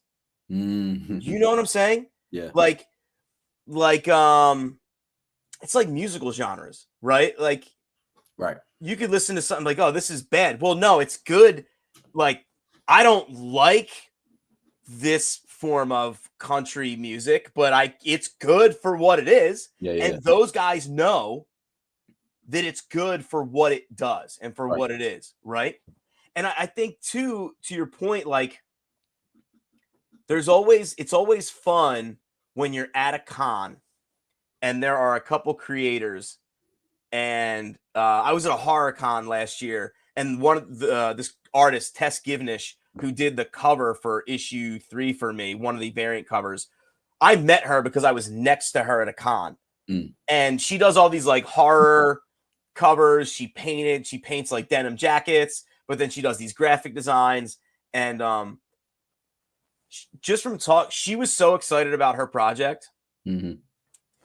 Mm-hmm.
You know what I'm saying?
Yeah.
Like, it's like musical genres, right? Like,
Right.
You could listen to something like, oh, this is bad. Well, no, it's good. Like, I don't like this form of country music, but it's good for what it is.
Yeah, yeah.
And those guys know that it's good for what it does and for
Right.
what it is, right? And I think too, to your point, like it's always fun when you're at a con and there are a couple creators. And I was at a horror con last year, and one of this artist, Tess Givnish, who did the cover for issue 3 for me, one of the variant covers, I met her because I was next to her at a con. And she does all these like horror covers. She paints like denim jackets, but then she does these graphic designs. And just from talk, she was so excited about her project.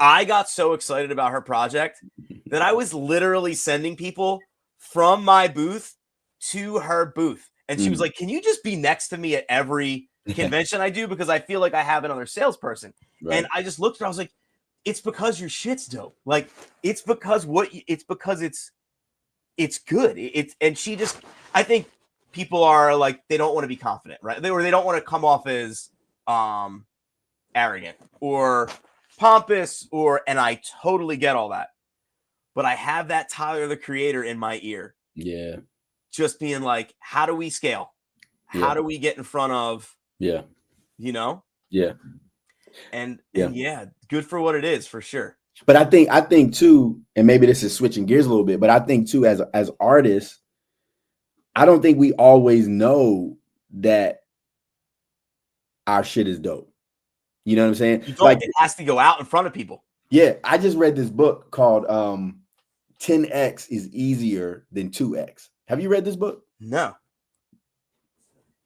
I got so excited about her project that I was literally sending people from my booth to her booth. And she was like, can you just be next to me at every convention I do? Because I feel like I have another salesperson. Right. And I just looked at her, I was like, it's because your shit's dope. Like, it's because it's good. And she just, I think people are like, they don't want to be confident, right? They don't want to come off as arrogant or pompous, and I totally get all that. But I have that Tyler, the Creator, in my ear.
Yeah.
Just being like, how do we scale? How do we get in front of,
you know? Yeah.
And yeah, good for what it is, for sure.
But I think too, and maybe this is switching gears a little bit, but I think too, as artists, I don't think we always know that our shit is dope. You know what I'm saying?
Like, it has to go out in front of people.
Yeah. I just read this book called 10X is Easier Than 2X. Have you read this book?
No.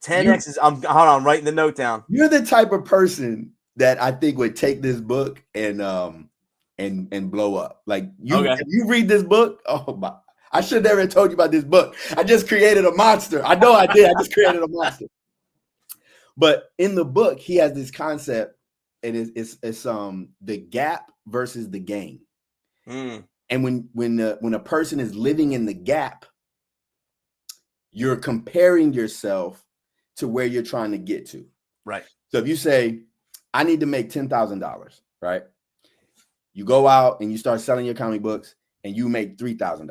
10X is, hold on, I'm writing the note down.
You're the type of person that I think would take this book and blow up. Like, if you read this book, oh my, I should never have told you about this book. I just created a monster. I know I did. I just created a monster. But in the book, he has this concept, and it's the gap versus the gain. And when a person is living in the gap, you're comparing yourself to where you're trying to get to.
Right.
So if you say, I need to make $10,000, right? You go out and you start selling your comic books and you make $3,000.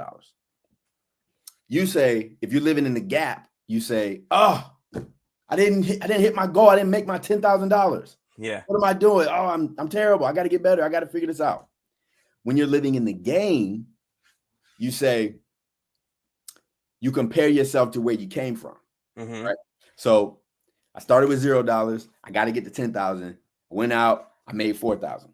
You say, if you're living in the gap, you say, oh, I didn't hit my goal. I didn't make my $10,000.
Yeah.
What am I doing? Oh, I'm terrible. I got to get better. I got to figure this out. When you're living in the game, you say, you compare yourself to where you came from. Right? So I started with $0. I got to get to 10,000. I went out. I made 4,000.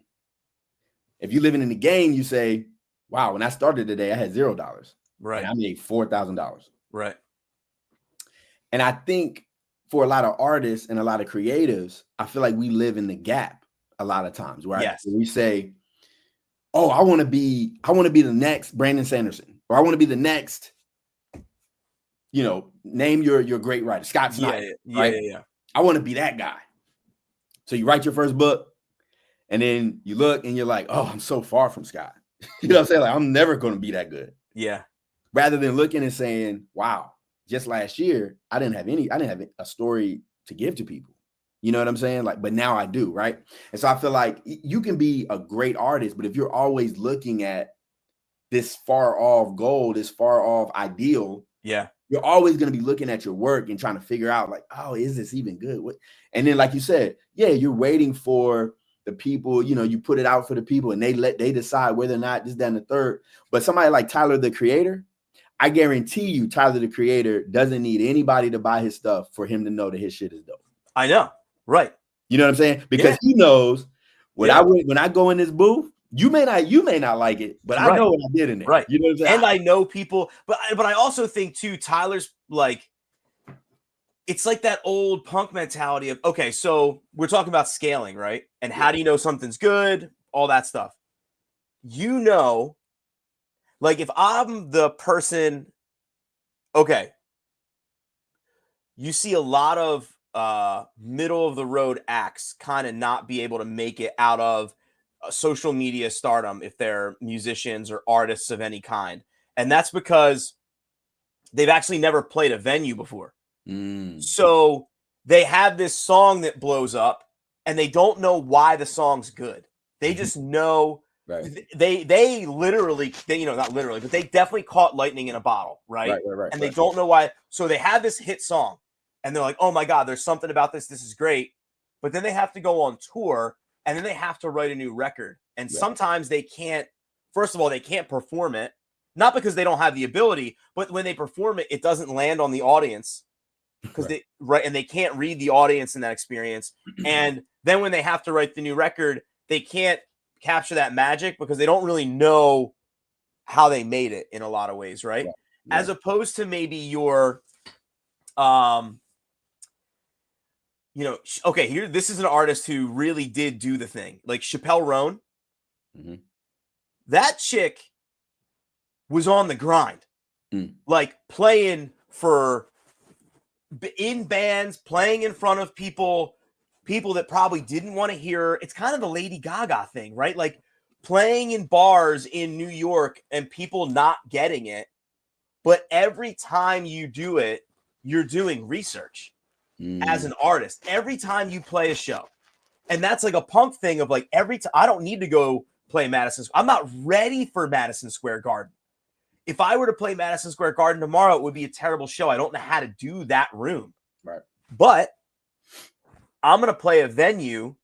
If you're living in the game, you say, wow, when I started today, I had $0.
Right.
And I made $4,000.
Right.
And I think for a lot of artists and a lot of creatives, I feel like we live in the gap a lot of times, right?
Yes.
We say, oh, I want to be the next Brandon Sanderson, or I want to be the next, name your great writer, Scott Snyder.
Yeah.
I want to be that guy. So you write your first book, and then you look and you're like, oh, I'm so far from Scott. You know what I'm saying? Like, I'm never going to be that good.
Yeah.
Rather than looking and saying, wow, just last year, I didn't have a story to give to people. You know what I'm saying? Like, but now I do, right? And so I feel like you can be a great artist, but if you're always looking at this far off goal, this far off ideal, you're always going to be looking at your work and trying to figure out like, oh, is this even good? And then, like you said, you're waiting for the people, you put it out for the people and they decide whether or not this, that, and the third. But somebody like Tyler, the Creator, I guarantee you, Tyler, the Creator doesn't need anybody to buy his stuff for him to know that his shit is dope.
I know. Right.
You know what I'm saying? Because he knows when I go in this booth, you may not like it, but I know what I did in there.
Right.
You know what I'm saying?
And I know people, but I also think too, Tyler's like, it's like that old punk mentality of, okay, so we're talking about scaling, right? And how do you know something's good? All that stuff. Like if I'm the person, okay, you see a lot of middle of the road acts kind of not be able to make it out of social media stardom if they're musicians or artists of any kind. And that's because they've actually never played a venue before. So they have this song that blows up and they don't know why the song's good. They just know they literally, not literally, but they definitely caught lightning in a bottle, right? And they don't know why. So they have this hit song and they're like, oh my God, there's something about this. This is great. But then they have to go on tour and then they have to write a new record. And sometimes they can't, first of all, they can't perform it. Not because they don't have the ability, but when they perform it, it doesn't land on the audience because and they can't read the audience in that experience. And then when they have to write the new record, they can't capture that magic because they don't really know how they made it in a lot of ways, right? As opposed to maybe your, okay, here, this is an artist who really did do the thing, like Chappelle Roan. That chick was on the grind, like playing in bands, playing in front of people that probably didn't want to hear. It's kind of the Lady Gaga thing, right? Like playing in bars in New York and people not getting it. But every time you do it, you're doing research as an artist. Every time you play a show. And that's like a punk thing of like every time. I don't need to go play Madison. I'm not ready for Madison Square Garden. If I were to play Madison Square Garden tomorrow, it would be a terrible show. I don't know how to do that room.
Right.
But I'm going to play a venue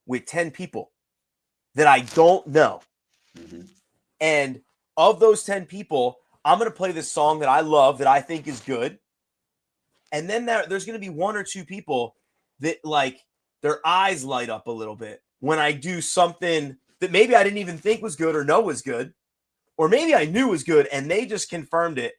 with 10 people that I don't know. And of those 10 people, I'm going to play this song that I love, that I think is good. And then there's going to be 1 or 2 people that like their eyes light up a little bit when I do something that maybe I didn't even think was good or know was good. Or maybe I knew was good and they just confirmed it.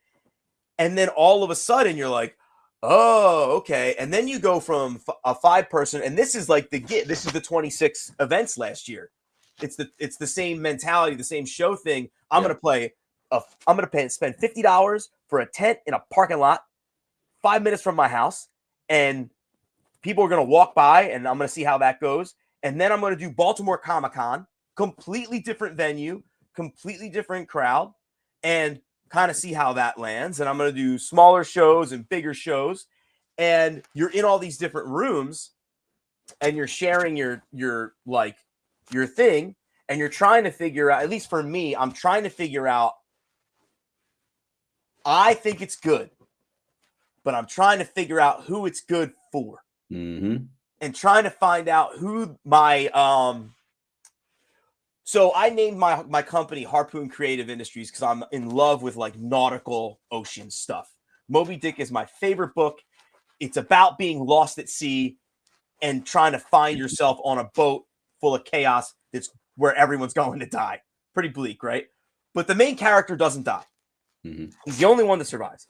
And then all of a sudden you're like, oh, okay. And then you go from a 5-person, and this is like this is the 26 events last year. It's the same mentality, the same show thing. I'm going to spend $50 for a tent in a parking lot 5 minutes from my house. And people are going to walk by and I'm going to see how that goes. And then I'm going to do Baltimore Comic-Con, completely different venue, completely different crowd, and kind of see how that lands. And I'm going to do smaller shows and bigger shows. And you're in all these different rooms and you're sharing your thing. And you're trying to figure out, at least for me, I'm trying to figure out, I think it's good, but I'm trying to figure out who it's good for. And trying to find out who my, so I named my company Harpoon Creative Industries because I'm in love with like nautical ocean stuff. Moby Dick is my favorite book. It's about being lost at sea and trying to find yourself on a boat full of chaos that's where everyone's going to die. Pretty bleak, right? But the main character doesn't die. He's the only one that survives.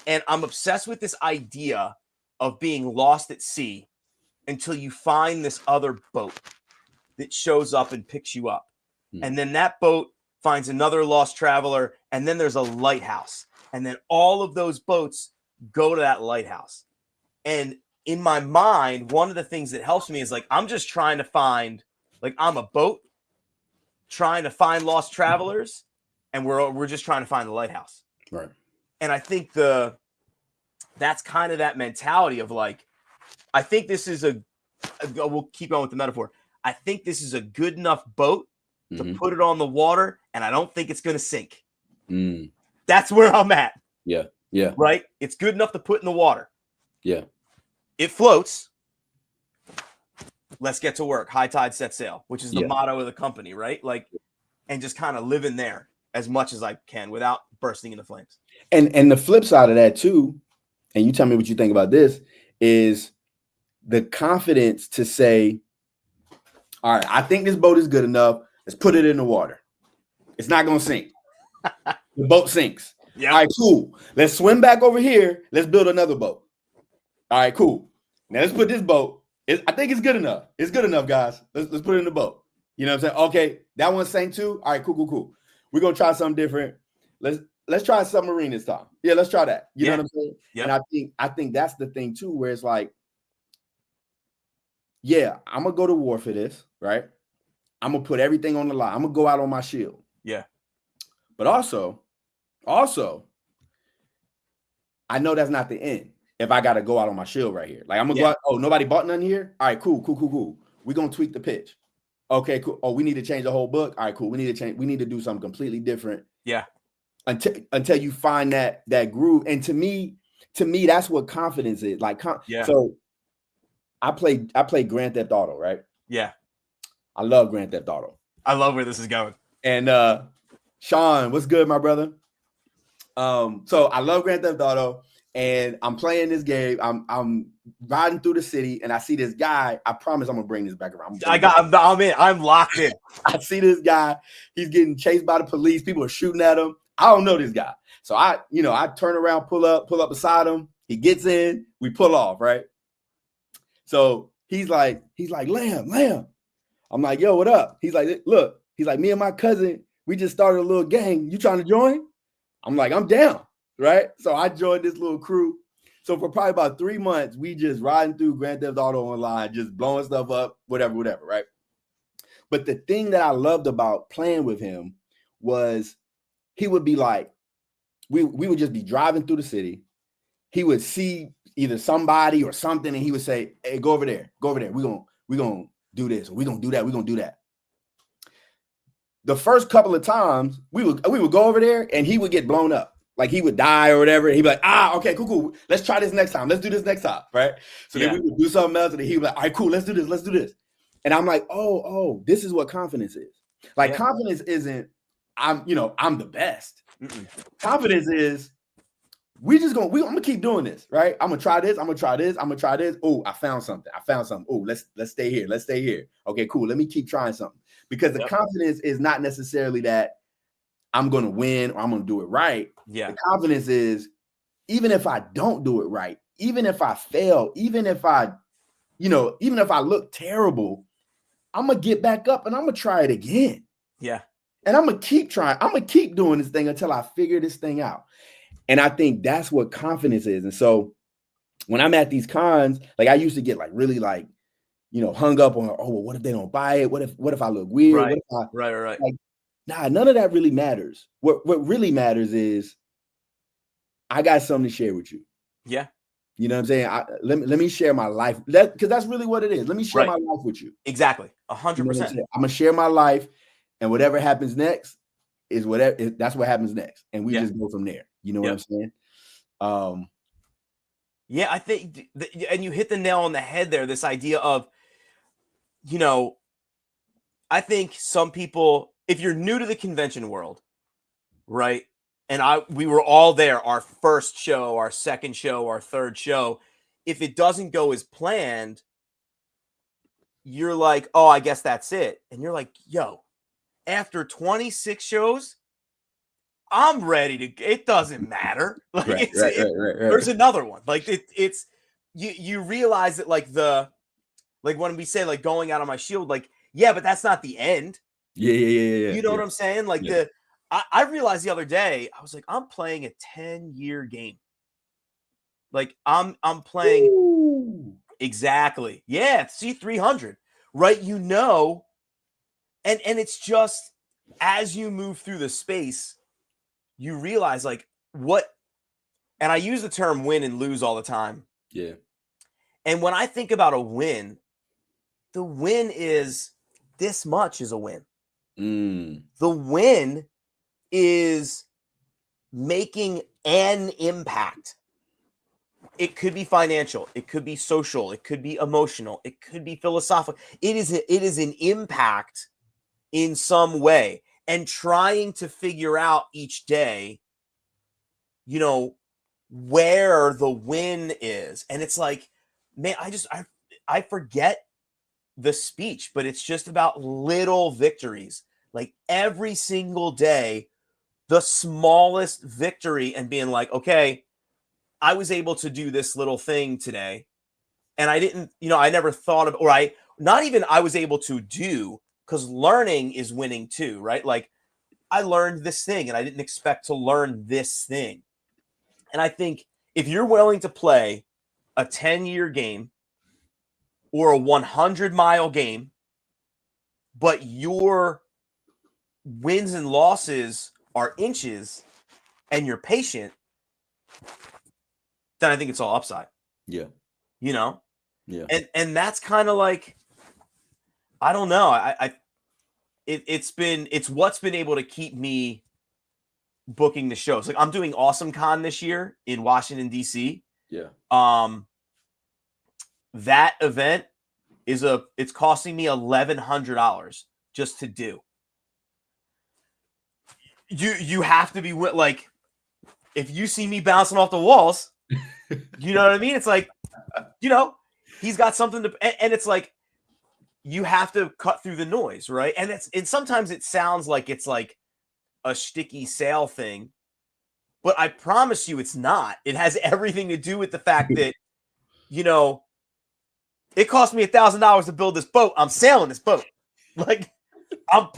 And I'm obsessed with this idea of being lost at sea until you find this other boat that shows up and picks you up. And then that boat finds another lost traveler, and then there's a lighthouse. And then all of those boats go to that lighthouse. And in my mind, one of the things that helps me is like, I'm just trying to find, like, I'm a boat trying to find lost travelers, and we're just trying to find the lighthouse.
Right.
And I think that's kind of that mentality of like, I think this is we'll keep going with the metaphor. I think this is a good enough boat to put it on the water, and I don't think it's going to sink. That's where I'm at.
Yeah. Yeah.
Right? It's good enough to put in the water.
Yeah.
It floats. Let's get to work. High tide, set sail, which is the motto of the company, right? Like, and just kind of live in there as much as I can without bursting into flames.
And the flip side of that too, and you tell me what you think about this, is the confidence to say, all right, I think this boat is good enough. Let's put it in the water. It's not going to sink. The boat sinks.
Yeah.
All right, cool. Let's swim back over here. Let's build another boat. All right, cool. Now let's put this boat. I think it's good enough. It's good enough, guys. Let's put it in the boat. You know what I'm saying? Okay, that one sank too. All right, cool. We're gonna try something different. Let's try a submarine this time. Yeah, let's try that. You know what I'm saying?
Yeah.
And I think that's the thing too, where it's like, yeah, I'm gonna go to war for this, right? I'm gonna put everything on the line. I'm gonna go out on my shield.
Yeah.
But also, Also, I know that's not the end. If I got to go out on my shield right here, like I'm gonna go out. Oh, nobody bought none here. All right, cool. We're gonna tweak the pitch. Okay, cool. Oh, we need to change the whole book. All right, cool. We need to change. We need to do something completely different.
Yeah.
Until you find that groove. And to me, that's what confidence is. Like, so I play Grand Theft Auto, right?
Yeah.
I love Grand Theft Auto.
I love where this is going.
And Sean, what's good, my brother? So I love Grand Theft Auto, and I'm playing this game. I'm riding through the city, and I see this guy. I promise I'm gonna bring this back around.
I'm in. I'm locked in.
I see this guy. He's getting chased by the police. People are shooting at him. I don't know this guy. So I turn around, pull up beside him. He gets in. We pull off, right? So he's like, Lamb. I'm like, yo, what up? He's like, look. He's like, me and my cousin, we just started a little gang. You trying to join? I'm like, I'm down, right? So I joined this little crew. So for probably about 3 months, we just riding through Grand Theft Auto online, just blowing stuff up, whatever, right? But the thing that I loved about playing with him was he would be like, we would just be driving through the city. He would see either somebody or something, and he would say, hey, go over there. We're gonna do this, or we're gonna do that. The first couple of times we would go over there and he would get blown up. Like he would die or whatever. He'd be like, okay, cool. Let's try this next time. Let's do this next time. Right. So then we would do something else. And he'd be like, all right, cool. Let's do this. And I'm like, oh, this is what confidence is. Like confidence isn't, I'm the best. Mm-mm. Confidence is, I'm gonna keep doing this, right? I'm gonna try this. Oh, I found something. Oh, let's stay here. Okay, cool. Let me keep trying something. Because the confidence is not necessarily that I'm gonna win or I'm gonna do it right.
Yeah.
The confidence is, even if I don't do it right, even if I fail, even if I look terrible, I'm gonna get back up and I'm gonna try it again.
Yeah.
And I'm gonna keep trying. I'm gonna keep doing this thing until I figure this thing out. And I think that's what confidence is. And so when I'm at these cons, like I used to get like really like, hung up on, oh, well, what if they don't buy it? What if I look weird?
Right.
What if
Right.
Like, nah, none of that really matters. What really matters is I got something to share with you.
Yeah.
You know what I'm saying? Let me share my life. Because that's really what it is. Let me share my life with you.
Exactly. 100%.
I'm gonna share my life, and whatever happens next is that's what happens next. And we just go from there. You know what I'm saying?
Yeah, I think, and you hit the nail on the head there. This idea of, I think some people, if you're new to the convention world, right? And we were all there, our first show, our second show, our third show. If it doesn't go as planned, you're like, oh, I guess that's it. And you're like, yo, after 26 shows, I'm ready to, it doesn't matter. Like there's another one. Like it's you realize that like when we say like going out on my shield, like, yeah, but that's not the end.
Yeah.
You know what I'm saying? Like I realized the other day, I was like, I'm playing a 10-year game. Like I'm playing. Ooh. Exactly. Yeah. C300, right? And it's just, as you move through the space, you realize like and I use the term win and lose all the time.
Yeah.
And when I think about a win, the win is this much is a win. The win is making an impact. It could be financial, it could be social, it could be emotional, it could be philosophical. It is an impact in some way. And trying to figure out each day, where the win is. And it's like, man, I forget the speech, but it's just about little victories. Like every single day, the smallest victory, and being like, okay, I was able to do this little thing today. And I didn't, I never thought of, I was able to do, because learning is winning too, right? Like I learned this thing and I didn't expect to learn this thing. And I think if you're willing to play a 10-year game or a 100-mile game, but your wins and losses are inches, and you're patient, then I think it's all upside.
Yeah.
You know?
Yeah.
And that's kind of like, I don't know. It's what's been able to keep me booking the shows. Like I'm doing Awesome Con this year in Washington, DC.
Yeah.
That event it's costing me $1,100 just to do. You have to be like, if you see me bouncing off the walls, you know what I mean? It's like, he's got something to, and it's like, you have to cut through the noise, right? And sometimes it sounds like it's like a sticky sale thing, but I promise you it's not. It has everything to do with the fact that, it cost me $1,000 to build this boat. I'm sailing this boat. Like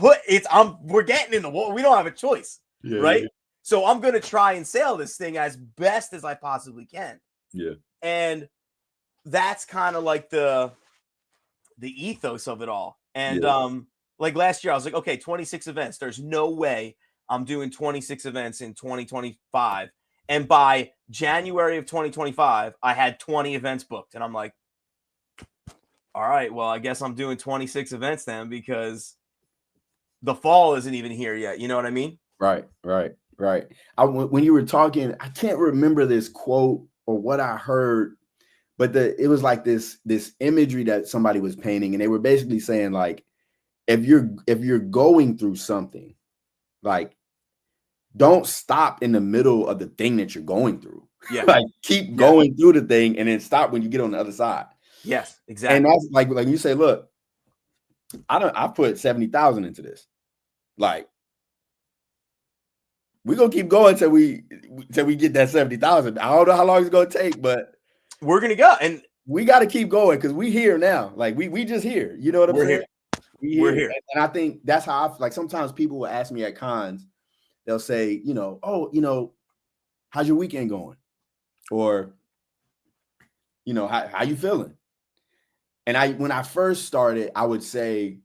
we're getting in the water. We don't have a choice, right? Yeah. So I'm going to try and sail this thing as best as I possibly can.
Yeah.
And that's kind of like the ethos of it all. And like last year I was like, okay, 26 events. There's no way I'm doing 26 events in 2025. And by January of 2025, I had 20 events booked. And I'm like, all right, well, I guess I'm doing 26 events then, because the fall isn't even here yet. You know what I mean?
Right. When you were talking, I can't remember this quote or what I heard, but it was like this imagery that somebody was painting, and they were basically saying, like, if you're going through something, like, don't stop in the middle of the thing that you're going through.
Yeah.
Like, keep going through the thing and then stop when you get on the other side.
Yes, exactly.
And that's like you say, look, I put 70,000 into this. Like, we're gonna keep going till we get that 70,000. I don't know how long it's gonna take, but
we're gonna go, and
we got to keep going because we here now. Like we just here. You know what I'm saying?
We're here.
And I think that's how I like. Sometimes people will ask me at cons, they'll say, how's your weekend going, or how you feeling? And when I first started, I would say,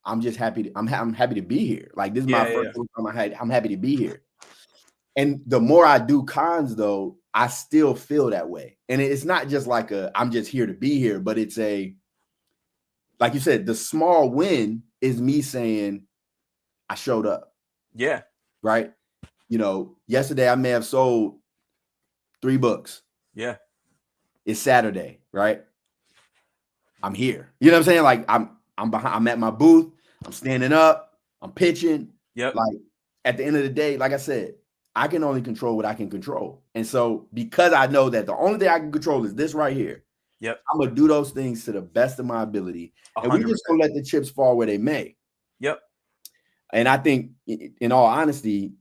I'm just happy. I'm happy to be here. Like, this is my first time I'm happy to be here. And the more I do cons, though, I still feel that way. And it's not just like I'm just here to be here, but it's like you said, the small win is me saying I showed up.
Yeah.
Right. Yesterday I may have sold 3 books.
Yeah.
It's Saturday, right? I'm here. You know what I'm saying? Like, I'm behind. I'm at my booth. I'm standing up. I'm pitching.
Yep.
Like, at the end of the day, like I said, I can only control what I can control. And so, because I know that the only thing I can control is this right here.
Yep.
I'm gonna do those things to the best of my ability,
100%.
and we just gonna let the chips fall where they may.
Yep. And
I think, in all honesty,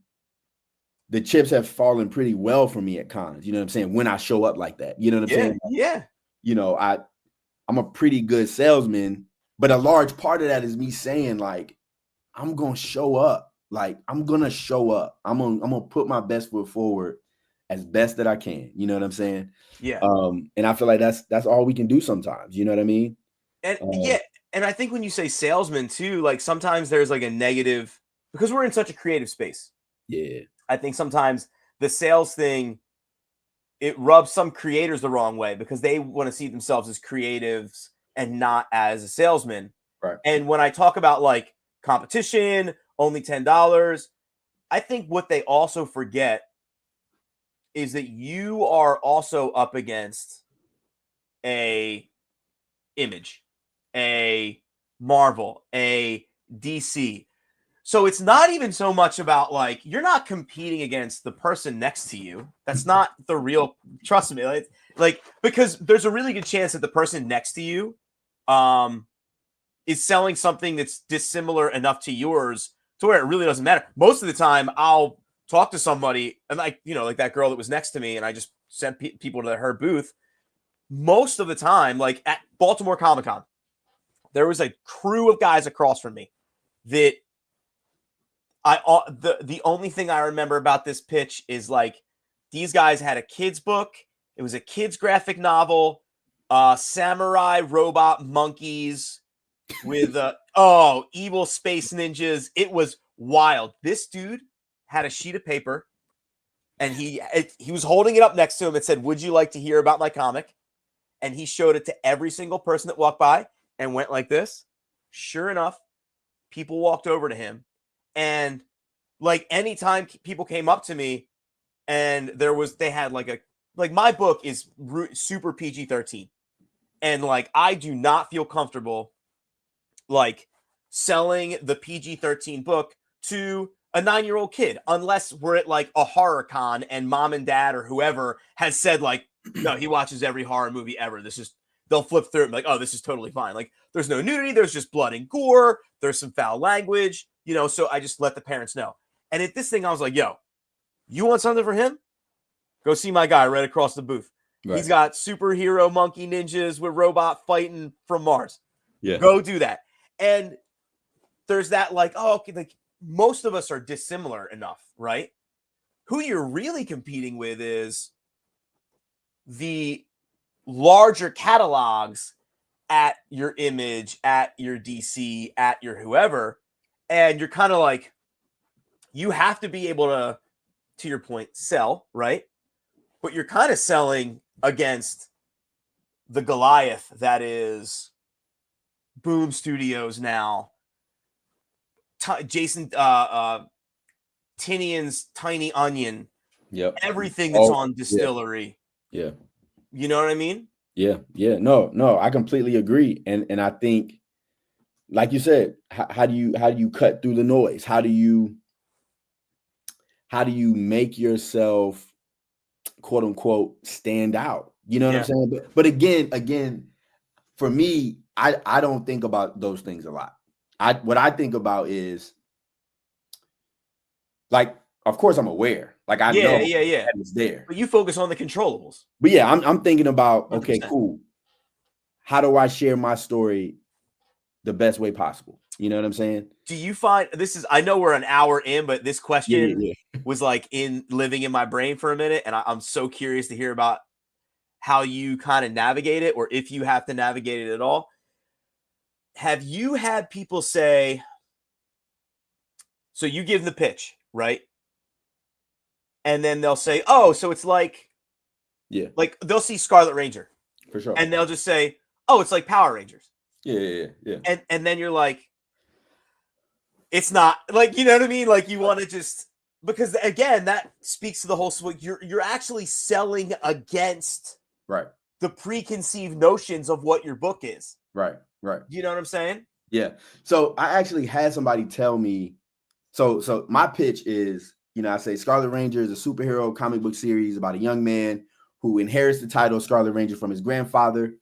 the chips have fallen pretty well for me at cons. You know what I'm saying? When I show up like that, you know what I'm saying?
Yeah.
I'm a pretty good salesman, but a large part of that is me saying, like, I'm going to show up. Like, I'm going to show up. I'm going to put my best foot forward as best that I can. You know what I'm saying?
Yeah.
And I feel like that's all we can do sometimes. You know what I mean?
And and I think when you say salesman too, like, sometimes there's like a negative, because we're in such a creative space.
Yeah.
I think sometimes the sales thing, it rubs some creators the wrong way because they want to see themselves as creatives and not as a salesman.
Right.
And when I talk about like competition, only $10, I think what they also forget is that you are also up against a Image, a Marvel, a DC. So it's not even so much about, like, you're not competing against the person next to you. That's not the real, trust me. Like, because there's a really good chance that the person next to you is selling something that's dissimilar enough to yours to where it really doesn't matter. Most of the time, I'll talk to somebody, and like that girl that was next to me, and I just sent people to her booth. Most of the time, like at Baltimore Comic-Con, there was a crew of guys across from me that the only thing I remember about this pitch is, like, these guys had a kid's book. It was a kid's graphic novel, samurai robot monkeys with evil space ninjas. It was wild. This dude had a sheet of paper And he was holding it up next to him and said, "Would you like to hear about my comic?" And he showed it to every single person that walked by and went like this. Sure enough, people walked over to him. And like anytime people came up to me and they had like my book is super PG-13. And like, I do not feel comfortable like selling the PG-13 book to a 9-year-old kid, unless we're at like a horror con and mom and dad or whoever has said like, no, he watches every horror movie ever. They'll flip through it and be like, oh, this is totally fine. Like, there's no nudity, there's just blood and gore, there's some foul language, so I just let the parents know. And at this thing, I was like, yo, you want something for him? Go see my guy right across the booth. Right. He's got superhero monkey ninjas with robot fighting from Mars. Yeah. Go do that. And there's that like, oh, okay, like most of us are dissimilar enough, right? Who you're really competing with is the larger catalogs at your Image, at your DC, at your whoever. And you're kind of like, you have to be able to your point, sell, right? But you're kind of selling against the Goliath that is Boom Studios now. Jason Tinian's Tiny Onion.
Yep.
Everything that's on Distillery.
Yeah.
You know what I mean?
Yeah. No, I completely agree. And I think, like you said, how do you cut through the noise? How do you make yourself, quote unquote, stand out? You know what I'm saying? But again, for me, I don't think about those things a lot. What I think about is, like, of course I'm aware. Like, I know that it's there.
But you focus on the controllables.
But yeah, I'm thinking about, okay, 100%. Cool. How do I share my story the best way possible? You know what I'm saying?
Do you find I know we're an hour in, but this question was like living in my brain for a minute. And I'm so curious to hear about how you kind of navigate it, or if you have to navigate it at all. Have you had people say, so you give them the pitch, right? And then they'll say, oh, so it's like, like they'll see Scarlet Ranger.
For sure.
And they'll just say, oh, it's like Power Rangers.
Yeah.
And then you're like, it's not, like, you know what I mean? Like, you want to just, because again, that speaks to the whole, you're actually selling against the preconceived notions of what your book is.
Right.
You know what I'm saying?
Yeah. So I actually had somebody tell me, so my pitch is, I say Scarlet Ranger is a superhero comic book series about a young man who inherits the title Scarlet Ranger from his grandfather.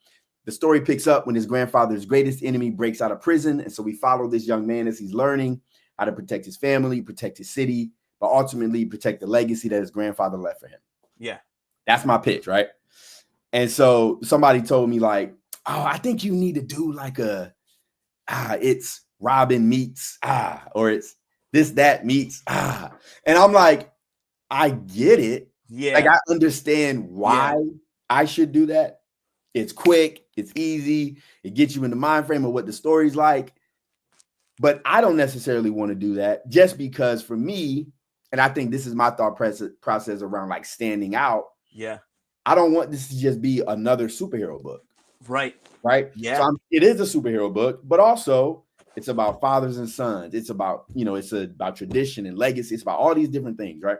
The story picks up when his grandfather's greatest enemy breaks out of prison. And so we follow this young man as he's learning how to protect his family, protect his city, but ultimately protect the legacy that his grandfather left for him. Yeah. That's my pitch, right? And so somebody told me like, oh, I think you need to do like it's Robin meets, or it's this, that meets, And I'm like, I get it. Yeah. Like, I understand why I should do that. It's quick, it's easy, it gets you in the mind frame of what the story's like. But I don't necessarily want to do that, just because for me, and I think this is my thought process around like standing out. Yeah. I don't want this to just be another superhero book. Right. Yeah. So it is a superhero book, but also it's about fathers and sons. It's about, it's about tradition and legacy. It's about all these different things, right?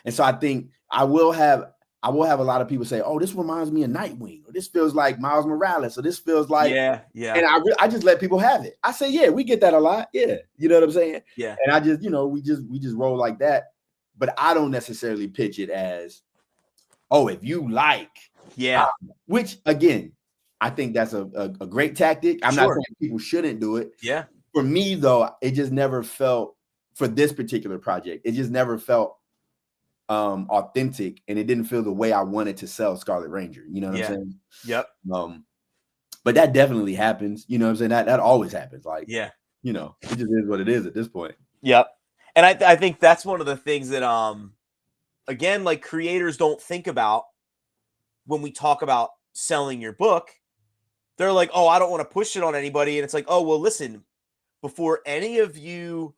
And so I think I will have a lot of people say, oh, this reminds me of Nightwing, or this feels like Miles Morales, or this feels like, yeah. And I just let people have it. I say, yeah, we get that a lot. Yeah. You know what I'm saying? Yeah. And I just, we just roll like that. But I don't necessarily pitch it as, oh, if you like, which again, I think that's a great tactic. I'm not saying people shouldn't do it. Yeah. For me though, it just never felt, for this particular project, it just never felt authentic, and it didn't feel the way I wanted to sell Scarlet Ranger. You know what I'm saying? Yep. But that definitely happens. You know what I'm saying? That always happens. Like, it just is what it is at this point. Yep.
And I think that's one of the things that again, like, creators don't think about when we talk about selling your book. They're like, oh, I don't want to push it on anybody. And it's like, oh, well, listen, before any of you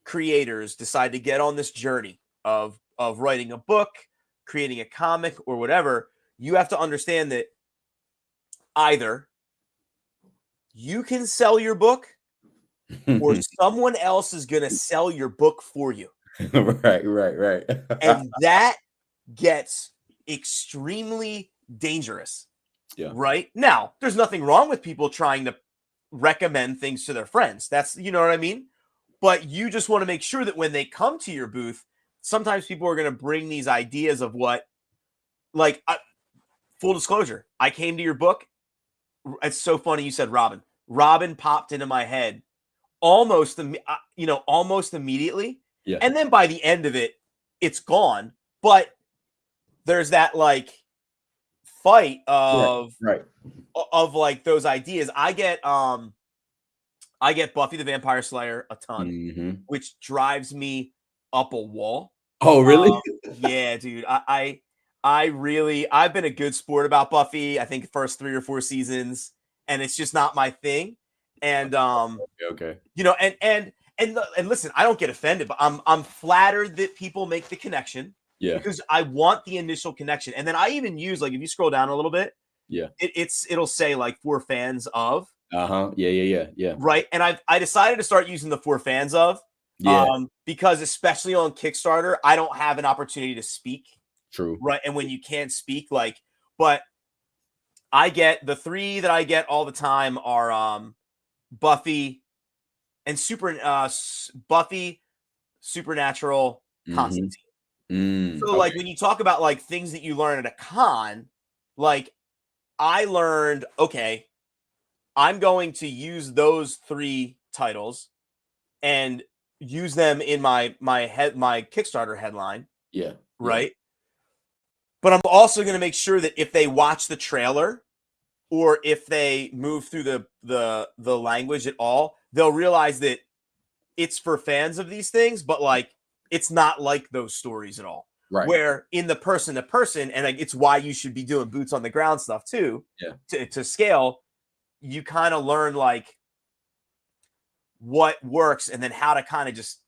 creators decide to get on this journey of of writing a book, creating a comic, or whatever, you have to understand that either you can sell your book or someone else is going to sell your book for you.
Right.
And that gets extremely dangerous.
Yeah.
Right? Now, there's nothing wrong with people trying to recommend things to their friends. That's, you know what I mean? But you just want to make sure that when they come to your booth, sometimes people are going to bring these ideas of what, like, full disclosure, I came to your book. It's so funny you said Robin. Robin popped into my head almost immediately.
Yeah.
And then by the end of it, it's gone. But there's that like fight of
right.
Of like those ideas. I get Buffy the Vampire Slayer a ton, which drives me up a wall.
Oh, really?
Yeah, dude. I've been a good sport about Buffy. I think the first 3 or 4 seasons, and it's just not my thing. And
okay.
You know, and listen, I don't get offended, but I'm flattered that people make the connection.
Yeah.
Because I want the initial connection. And then I even use, like, if you scroll down a little bit,
yeah,
it'll say like for fans of.
Yeah.
Right. And I decided to start using the for fans of.
Yeah.
Because especially on Kickstarter, I don't have an opportunity to speak.
True.
Right. And when you can't speak, like, but I get the 3 that I get all the time are Buffy and Buffy, Supernatural, Constantine. So like when you talk about like things that you learn at a con, like I learned, okay, I'm going to use those 3 titles and use them in my Kickstarter headline.
Yeah.
Right. But I'm also going to make sure that if they watch the trailer or if they move through the language at all, they'll realize that it's for fans of these things, but like it's not like those stories at all.
Right.
Where in the person to person, and like, it's why you should be doing boots on the ground stuff too.
Yeah.
To scale, you kind of learn like what works and then how to kind of just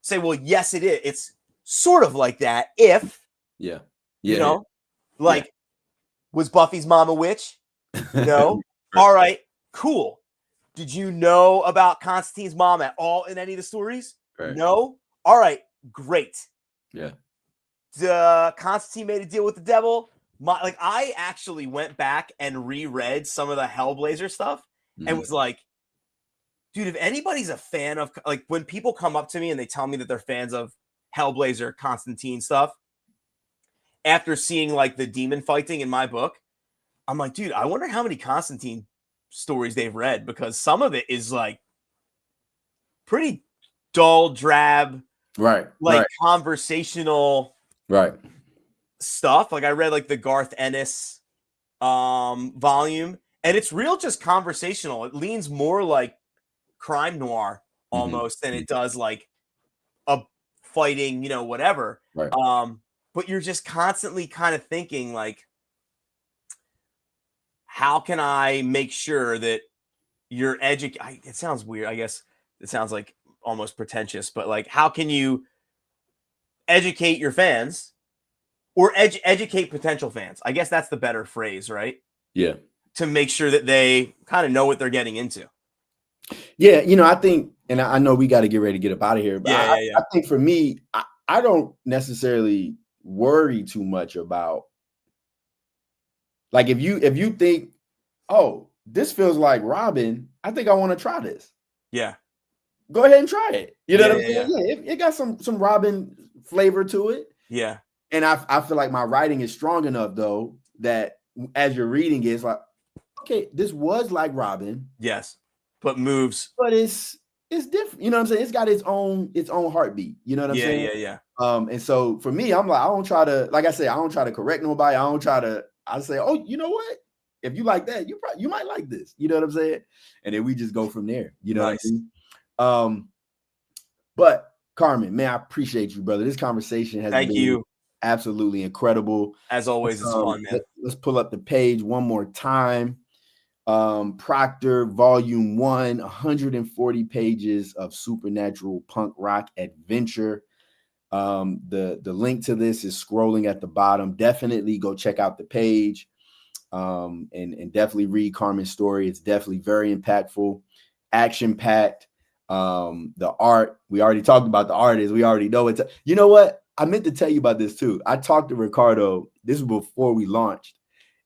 say, well, yes, it is. It's sort of like that. If you know, like, was Buffy's mom a witch? No. All right, cool. Did you know about Constantine's mom at all in any of the stories?
Right.
No. All right, great.
Yeah.
Constantine made a deal with the devil. I actually went back and reread some of the Hellblazer stuff and was like, dude, if anybody's a fan of, like, when people come up to me and they tell me that they're fans of Hellblazer, Constantine stuff, after seeing like the demon fighting in my book, I'm like, dude, I wonder how many Constantine stories they've read, because some of it is like pretty dull, drab, conversational stuff. Like I read like the Garth Ennis volume, and it's real just conversational. It leans more like crime noir almost than it does like a fighting, you know, whatever. But you're just constantly kind of thinking like, how can I make sure that you're educated? It sounds weird. I guess it sounds like almost pretentious, but like, how can you educate your fans or educate potential fans? I guess that's the better phrase, right?
Yeah.
To make sure that they kind of know what they're getting into.
Yeah. You know, I think, and I know we got to get ready to get up out of here, but I think for me, I don't necessarily worry too much about, like, if you think, oh, this feels like Robin, I think I want to try this.
Yeah.
Go ahead and try it. You know what I'm saying? Yeah, it got some Robin flavor to it.
Yeah.
And I feel like my writing is strong enough though that as you're reading it, it's like, okay, this was like Robin.
Yes. But moves.
But it's different. You know what I'm saying? It's got its own heartbeat. You know what I'm saying?
Yeah.
And so for me, I'm like, I don't try to, like I said, I don't try to correct nobody. I say, oh, you know what? If you like that, you might like this. You know what I'm saying? And then we just go from there. You know what I mean? But Carmen, man, I appreciate you, brother. This conversation has been absolutely incredible.
As always, it's fun, man.
Let's pull up the page one more time. Proctor, Volume 1, 140 pages of supernatural punk rock adventure. The link to this is scrolling at the bottom. Definitely go check out the page, and definitely read Carmen's story. It's definitely very impactful, action packed. The art, we already talked about the artist. We already know it's. You know what? I meant to tell you about this too. I talked to Ricardo. This was before we launched,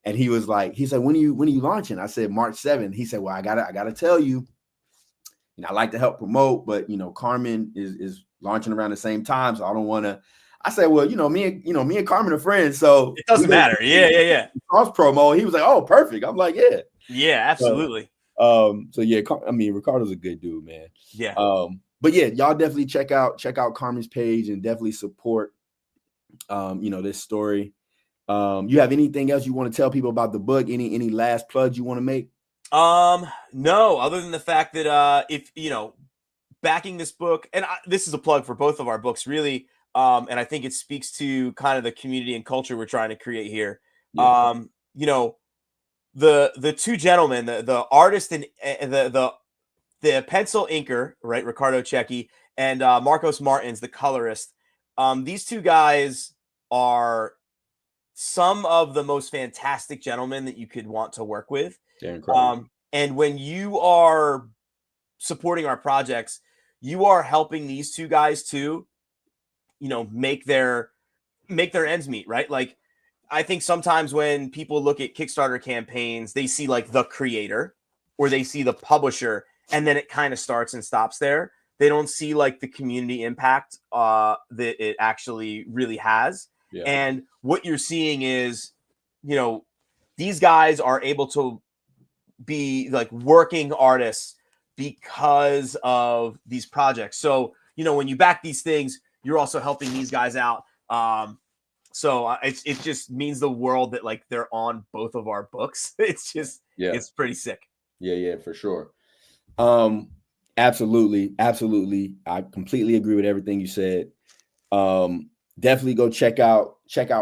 and he was like, he said, when are you launching? I said March 7th. He said, well, I gotta tell you. I like to help promote, but Carmen is launching around the same time, so I don't want to. I said, well, me and Carmen are friends, so
it doesn't matter. Yeah.
Cross promo. He was like, oh, perfect. I'm like,
yeah, absolutely.
So yeah, I mean, Ricardo's a good dude, man.
Yeah.
But yeah, y'all definitely check out Carmen's page and definitely support, this story. You have anything else you want to tell people about the book? Any last plugs you want to make?
No, other than the fact that if backing this book, and this is a plug for both of our books, really, and I think it speaks to kind of the community and culture we're trying to create here. Yeah. The two gentlemen, the artist and the pencil inker, right, Ricardo Cecchi, and Marcos Martins, the colorist. These two guys are some of the most fantastic gentlemen that you could want to work with.
They're incredible.
And when you are supporting our projects, you are helping these two guys to, make their ends meet, right? Like, I think sometimes when people look at Kickstarter campaigns, they see like the creator or they see the publisher, and then it kind of starts and stops there. They don't see like the community impact that it actually really has. Yeah. And what you're seeing is, these guys are able to be like working artists because of these projects. So, when you back these things, you're also helping these guys out. So it just means the world that like they're on both of our books. It's just, it's pretty sick.
Yeah, for sure. Absolutely. I completely agree with everything you said. Definitely go check out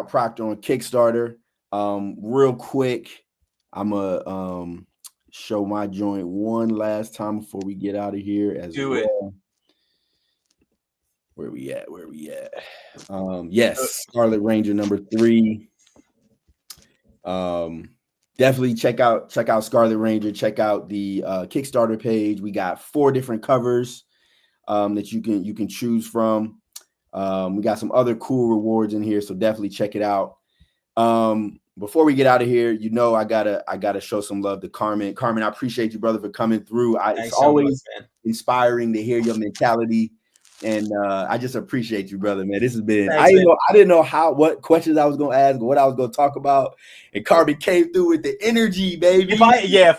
Proctor on Kickstarter. Real quick, I'm gonna show my joint one last time before we get out of here as
Do
well.
it.
Where we at? Yes, Scarlet Ranger #3. Definitely check out Scarlet Ranger. Check out the Kickstarter page. We got 4 different covers that you can choose from. We got some other cool rewards in here, so definitely check it out. Before we get out of here, I gotta show some love to Carmen. Carmen, I appreciate you, brother, for coming through. It's always inspiring to hear your mentality. And I just appreciate you, brother, man. This has been. Thanks, I didn't know what questions I was gonna ask, or what I was gonna talk about, and Carmen came through with the energy, baby.
If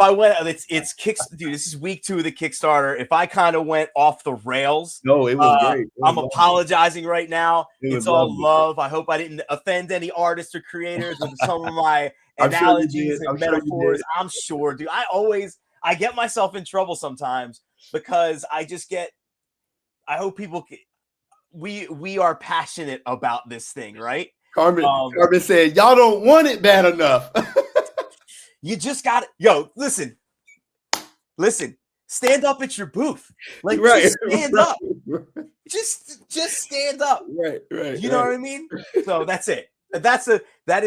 I went, it's dude. This is week 2 of the Kickstarter. If I kind of went off the rails,
no, it was great.
I'm apologizing right now. It's all love. I hope I didn't offend any artists or creators with some of my analogies and metaphors. I'm sure, dude. I get myself in trouble sometimes because I hope people. We are passionate about this thing, right?
Carmen said, "Y'all don't want it bad enough."
You just got it. Listen. Stand up at your booth, like just stand up. Just stand up.
Right.
You know what I mean? So that's it. That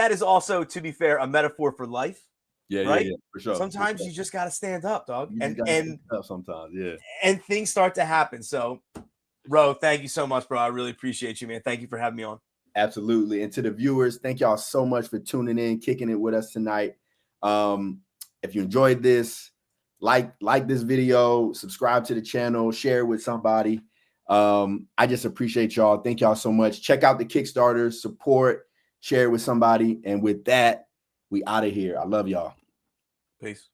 is also, to be fair, a metaphor for life.
Yeah,
right?
Yeah, for sure.
Sometimes you just got to stand up, dog.
And sometimes, yeah.
And things start to happen. So, Ro, thank you so much, bro. I really appreciate you, man. Thank you for having me on.
Absolutely. And to the viewers, thank y'all so much for tuning in, kicking it with us tonight. If you enjoyed this, like this video, subscribe to the channel, share it with somebody. I just appreciate y'all. Thank y'all so much. Check out the Kickstarters, support, share it with somebody. And with that, we out of here. I love y'all.
Peace.